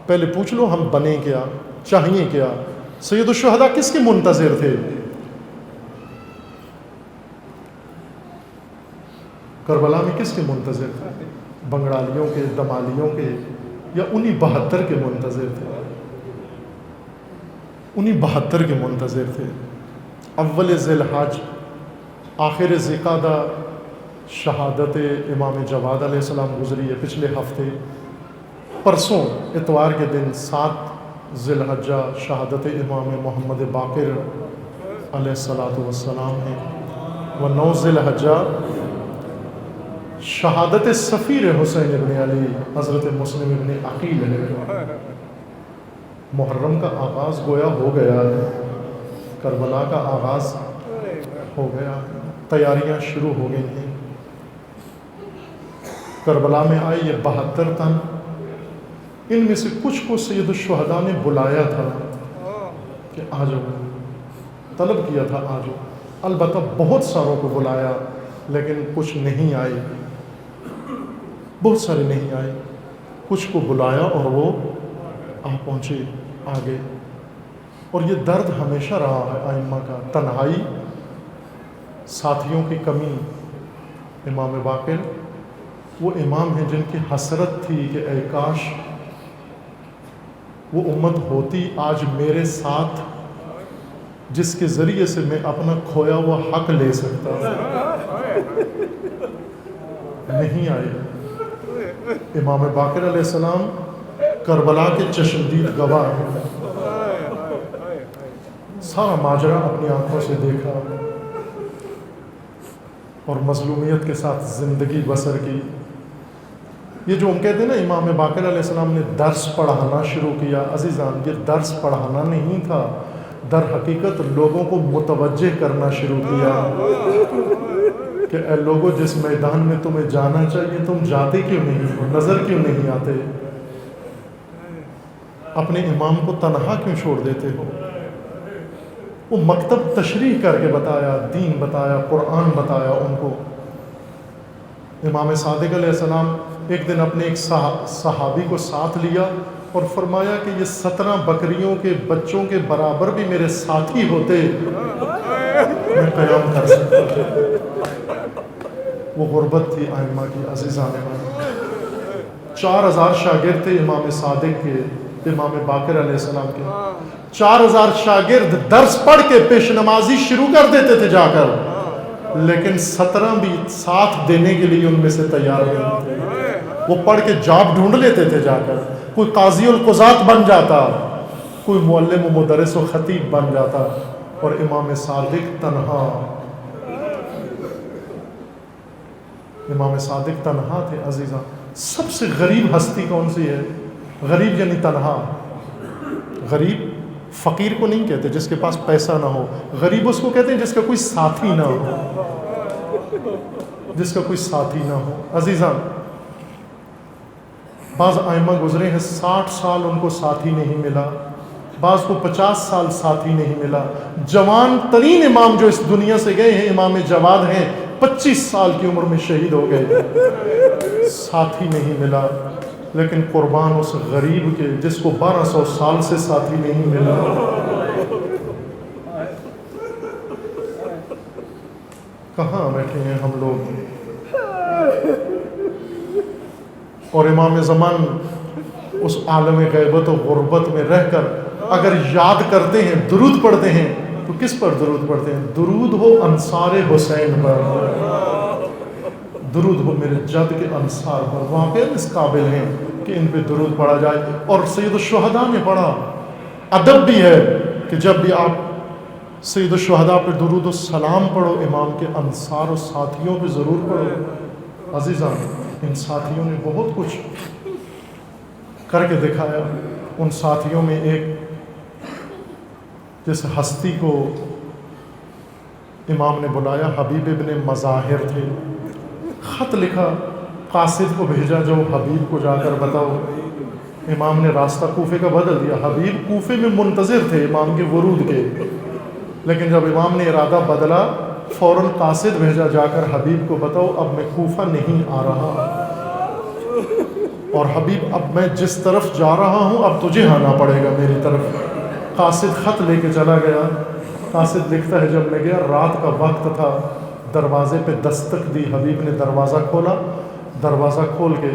پہلے پوچھ لو ہم بنے کیا، چاہیے کیا؟ سید الشہداء کس کے منتظر تھے؟ کربلا میں کس کے منتظر تھے؟ بنگڑالیوں کے، دمالیوں کے، یا انہی 72 کے منتظر تھے؟ انہی 72 کے منتظر تھے. اول ذی الحج آخر ذی القعدہ شہادت امام جواد علیہ السلام گزری ہے پچھلے ہفتے. پرسوں اتوار کے دن 7 ذی الحجہ شہادت امام محمد باقر علیہ السلام ہے، و 9 ذی الحجہ شہادت سفیر حسین ابن علی حضرت مسلم ابن عقیل ہے. محرم کا آغاز گویا ہو گیا ہے، کربلا کا آغاز ہو گیا، تیاریاں شروع ہو گئی ہیں. کربلا میں آئے یہ 72 تن، ان میں سے کچھ کو سید الشہداء نے بلایا تھا کہ آ جاؤ، طلب کیا تھا آ جاؤ. البتہ بہت ساروں کو بلایا لیکن کچھ نہیں آئے، بہت سارے نہیں آئے. کچھ کو بلایا اور وہ آ پہنچے آگے. اور یہ درد ہمیشہ رہا ہے ائمہ کا، تنہائی، ساتھیوں کی کمی. امام باقر وہ امام ہیں جن کی حسرت تھی کہ اے کاش وہ امت ہوتی آج میرے ساتھ جس کے ذریعے سے میں اپنا کھویا ہوا حق لے سکتا. نہیں آئے. امام باقر علیہ السلام کربلا کے چشمدید گواہ ہیں. سارا ماجرا اپنی آنکھوں سے دیکھا اور مظلومیت کے ساتھ زندگی بسر کی. یہ جو ہم کہتے ہیں نا امام باقر علیہ السلام نے درس پڑھانا شروع کیا، عزیزان یہ درس پڑھانا نہیں تھا، در حقیقت لوگوں کو متوجہ کرنا شروع کیا کہ اے لوگوں جس میدان میں تمہیں جانا چاہیے تم جاتے کیوں نہیں ہو، نظر کیوں نہیں آتے، اپنے امام کو تنہا کیوں چھوڑ دیتے ہو. وہ مکتب تشریح کر کے بتایا، دین بتایا، قرآن بتایا ان کو. امام صادق علیہ السلام ایک دن اپنے ایک صحابی کو ساتھ لیا اور فرمایا کہ یہ 17 بکریوں کے بچوں کے برابر بھی میرے ساتھی ہوتے میں قیام کر سکتا. وہ غربت تھی ائمہ کی. عزیزان، 4000 شاگرد تھے امام صادق کے، امام باقر علیہ السلام کے. 4000 شاگرد درس پڑھ کے پیش نمازی شروع کر دیتے تھے جا کر، لیکن 17 بھی ساتھ دینے کے لیے ان میں سے تیار نہیں تھے. وہ پڑھ کے جاب ڈھونڈ لیتے تھے جا کر. کوئی قاضی القضات بن جاتا، کوئی معلم و مدرس و خطیب بن جاتا، اور امام صادق تنہا، امام صادق تنہا تھے. عزیزاں، سب سے غریب ہستی کون سی ہے؟ غریب یعنی تنہا. غریب فقیر کو نہیں کہتے جس کے پاس پیسہ نہ ہو، غریب اس کو کہتے ہیں جس کا کوئی ساتھی نہ ہو، جس کا کوئی ساتھی نہ ہو. عزیزان، بعض ائمہ گزرے ہیں 60 سال ان کو ساتھی نہیں ملا، بعض کو 50 سال ساتھی نہیں ملا. جوان ترین امام جو اس دنیا سے گئے ہیں امام جواد ہیں، 25 سال کی عمر میں شہید ہو گئے، ساتھی نہیں ملا. لیکن قربان اس غریب کے جس کو 1200 سال سے ساتھی نہیں ملا. کہاں بیٹھے ہیں ہم لوگ؟ اور امام زمان اس عالم غیبت و غربت میں رہ کر اگر یاد کرتے ہیں، درود پڑھتے ہیں، تو کس پر درود پڑھتے ہیں؟ درود ہو انصار حسین پر، درود ہو میرے جد کے انصار پر. وہاں پہ اس قابل ہیں کہ ان پہ درود پڑھا جائے. اور سید الشہداء نے پڑھا. ادب بھی ہے کہ جب بھی آپ سید الشہداء پہ درود و سلام پڑھو، امام کے انصار و ساتھیوں پہ ضرور پڑھو. عزیزان، ان ساتھیوں نے بہت کچھ کر کے دکھایا. ان ساتھیوں میں ایک جس ہستی کو امام نے بلایا حبیب ابن مظاہر تھے، خط لکھا، قاصد کو بھیجا جو حبیب کو جا کر بتاؤ۔ امام نے راستہ کوفے کا بدل دیا، حبیب کوفے میں منتظر تھے امام کے ورود کے، لیکن جب امام نے ارادہ بدلا فوراً قاصد بھیجا، جا کر حبیب کو بتاؤ اب میں کوفہ نہیں آ رہا، اور حبیب اب میں جس طرف جا رہا ہوں اب تجھے آنا پڑے گا میری طرف۔ قاصد خط لے کے چلا گیا، قاصد لکھتا ہے جب میں گیا رات کا وقت تھا، دروازے پہ دستک دی، حبیب نے دروازہ کھولا، دروازہ کھول کے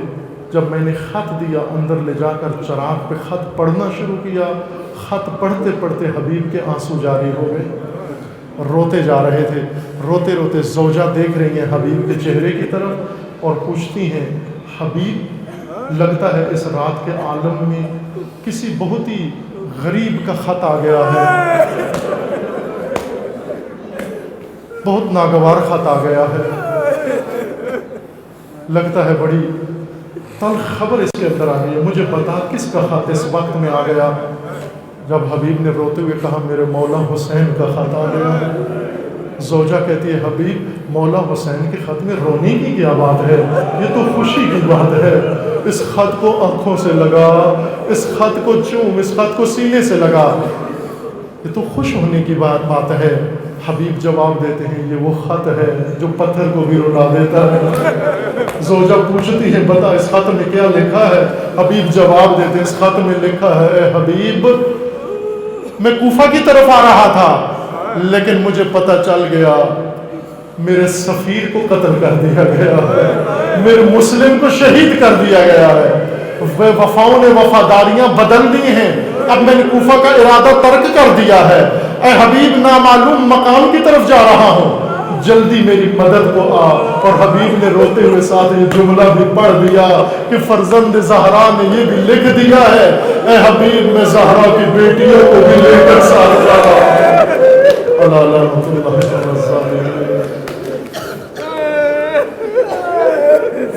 جب میں نے خط دیا اندر لے جا کر چراغ پہ خط پڑھنا شروع کیا، خط پڑھتے پڑھتے حبیب کے آنسو جاری ہو گئے، روتے جا رہے تھے، روتے روتے زوجہ دیکھ رہی ہیں حبیب کے چہرے کی طرف اور پوچھتی ہیں حبیب لگتا ہے اس رات کے عالم میں کسی بہت ہی غریب کا خط آ گیا ہے، بہت ناگوار خط آ گیا ہے، لگتا ہے بڑی تلخ خبر اس کے اندر آ گئی ہے، مجھے بتا کس کا خط اس وقت میں آ گیا۔ جب حبیب نے روتے ہوئے کہا میرے مولا حسین کا خط آ گیا ہے، زوجہ کہتی ہے حبیب مولا حسین کے خط میں رونے کی کیا بات ہے، یہ تو خوشی کی بات ہے، اس خط کو آنکھوں سے لگا، اس خط کو چوم، اس خط کو سینے سے لگا، یہ تو خوش ہونے کی بات ہے۔ حبیب جواب دیتے ہیں یہ وہ خط ہے جو پتھر کو بھی رلا دیتا ہے۔ زوجہ پوچھتی ہے بتا اس خط میں کیا لکھا ہے؟ حبیب جواب دیتے ہیں اس خط میں لکھا ہے اے حبیب میں کوفہ کی طرف آ رہا تھا لیکن مجھے پتہ چل گیا میرے سفیر کو قتل کر دیا گیا ہے، میرے مسلم کو شہید کر دیا گیا ہے، وفاؤں نے وفاداریاں بدل دی ہیں، اب میں نے کوفہ کا ارادہ ترک کر دیا ہے، اے حبیب نامعلوم مقام کی طرف جا رہا ہوں، جلدی میری مدد کو آ۔ اور حبیب نے روتے ہوئے ساتھ یہ جملہ بھی پڑھ دیا کہ فرزند زہرا نے یہ بھی لکھ دیا ہے اے حبیب میں زہرا کی بیٹیوں کو بھی لے کر ساتھ جا رہا ہوں۔ اللہ لعنت اللہ علی الظالمین۔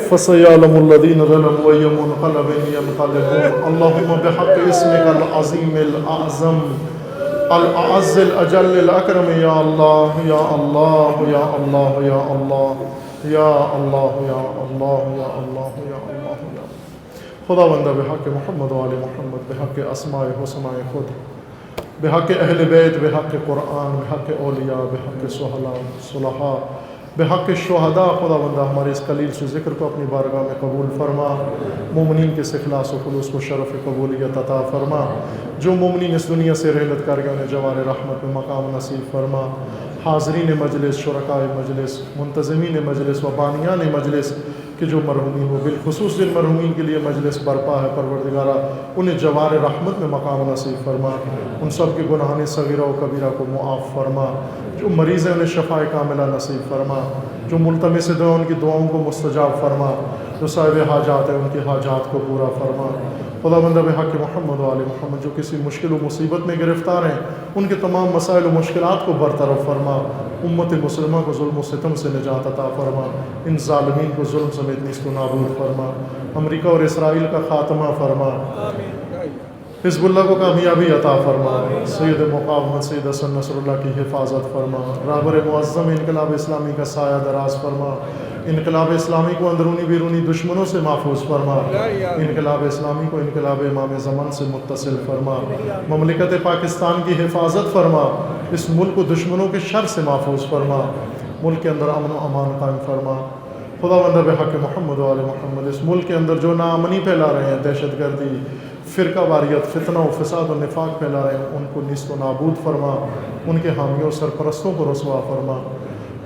فَسَيَعْلَمُ الَّذِينَ ظَلَمُوا أَيَّ مُنقَلَبٍ يَنقَلِبُونَ اللهم بحق اسمك العظيم الأعظم الأعز الأجل الأكرم یا اللہ یا اللہ یا اللہ یا اللہ یا اللہ یا اللہ یا اللہ یا اللہ یا خدا بندہ بحق محمد و آل محمد، بحق اسماء حسناء خود، بحق اہل بیت، بحق قرآن، بحق اولیاء، بحق صلحاء، بحق شہداء، خدا بندہ ہمارے اس قلیل سے ذکر کو اپنی بارگاہ میں قبول فرما، مومنین کے اخلاص و خلوص کو شرف قبولیت عطا فرما، جو مومنین اس دنیا سے رحلت کر گئے انہیں جوار رحمت میں مقام نصیب فرما، حاضرین مجلس، شرکائے مجلس، منتظمین مجلس و بانیان مجلس کہ جو مرحومین ہو، بالخصوص جن مرحومین کے لیے مجلس برپا ہے پروردگارہ انہیں جوار رحمت میں مقام نصیب فرما، ان سب کے گناہان صغیرہ و کبیرہ کو معاف فرما، جو مریض ہیں انہیں شفاء کاملہ نصیب فرما، جو ملتمس دعا ان کی دعاؤں کو مستجاب فرما، جو صاحب حاجات ہیں ان کی حاجات کو پورا فرما۔ خدا بندہ بحق محمد و آل محمد جو کسی مشکل و مصیبت میں گرفتار ہیں ان کے تمام مسائل و مشکلات کو برطرف فرما، امت مسلمہ کو ظلم و ستم سے نجات عطا فرما، ان ظالمین کو ظلم سمیت نیست و نابود فرما، امریکہ اور اسرائیل کا خاتمہ فرما، حزب اللہ کو کامیابی عطا فرما، سید مقاومت سید حسن نصر اللہ کی حفاظت فرما، رہبر معظم انقلاب اسلامی کا سایہ دراز فرما، انقلاب اسلامی کو اندرونی بیرونی دشمنوں سے محفوظ فرما، انقلاب اسلامی کو انقلاب امام زمان سے متصل فرما، مملکت پاکستان کی حفاظت فرما، اس ملک کو دشمنوں کے شر سے محفوظ فرما، ملک کے اندر امن و امان قائم فرما۔ خدا بندہ بحق محمد و آل محمد اس ملک کے اندر جو ناامنی پھیلا رہے ہیں، دہشت گردی، فرقہ واریت، فتنہ و فساد و نفاق پھیلا رہے ہیں ان کو نیست و نابود فرما، ان کے حامیوں سرپرستوں کو رسوا فرما۔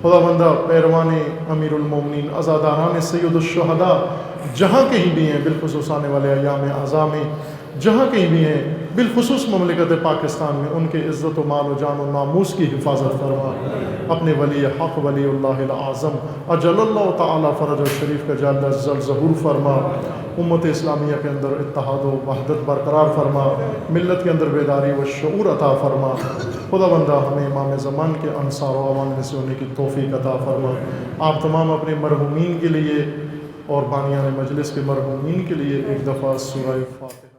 خدا بندہ پیروان امیر المومنین، عزاداران سید الشہداء جہاں کہیں بھی ہیں، بالخصوص آنے والے ایام اعزاء میں جہاں کہیں بھی ہیں، بالخصوص مملکت پاکستان میں ان کے عزت و مال و جان و ناموس کی حفاظت فرما، اپنے ولی حق ولی اللہ العظم اجل اللہ تعالی فرج الشریف کا جل ظہور فرما، امت اسلامیہ کے اندر اتحاد و وحدت برقرار فرما، ملت کے اندر بیداری و شعور عطا فرما۔ خدا بندہ ہمیں امام زمان کے انصار و عوان میں سے ہونے کی توفیق عطا فرما۔ آپ تمام اپنے مرحومین کے لیے اور بانیان مجلس کے مرحومین کے لیے ایک دفعہ سورہ فاتحہ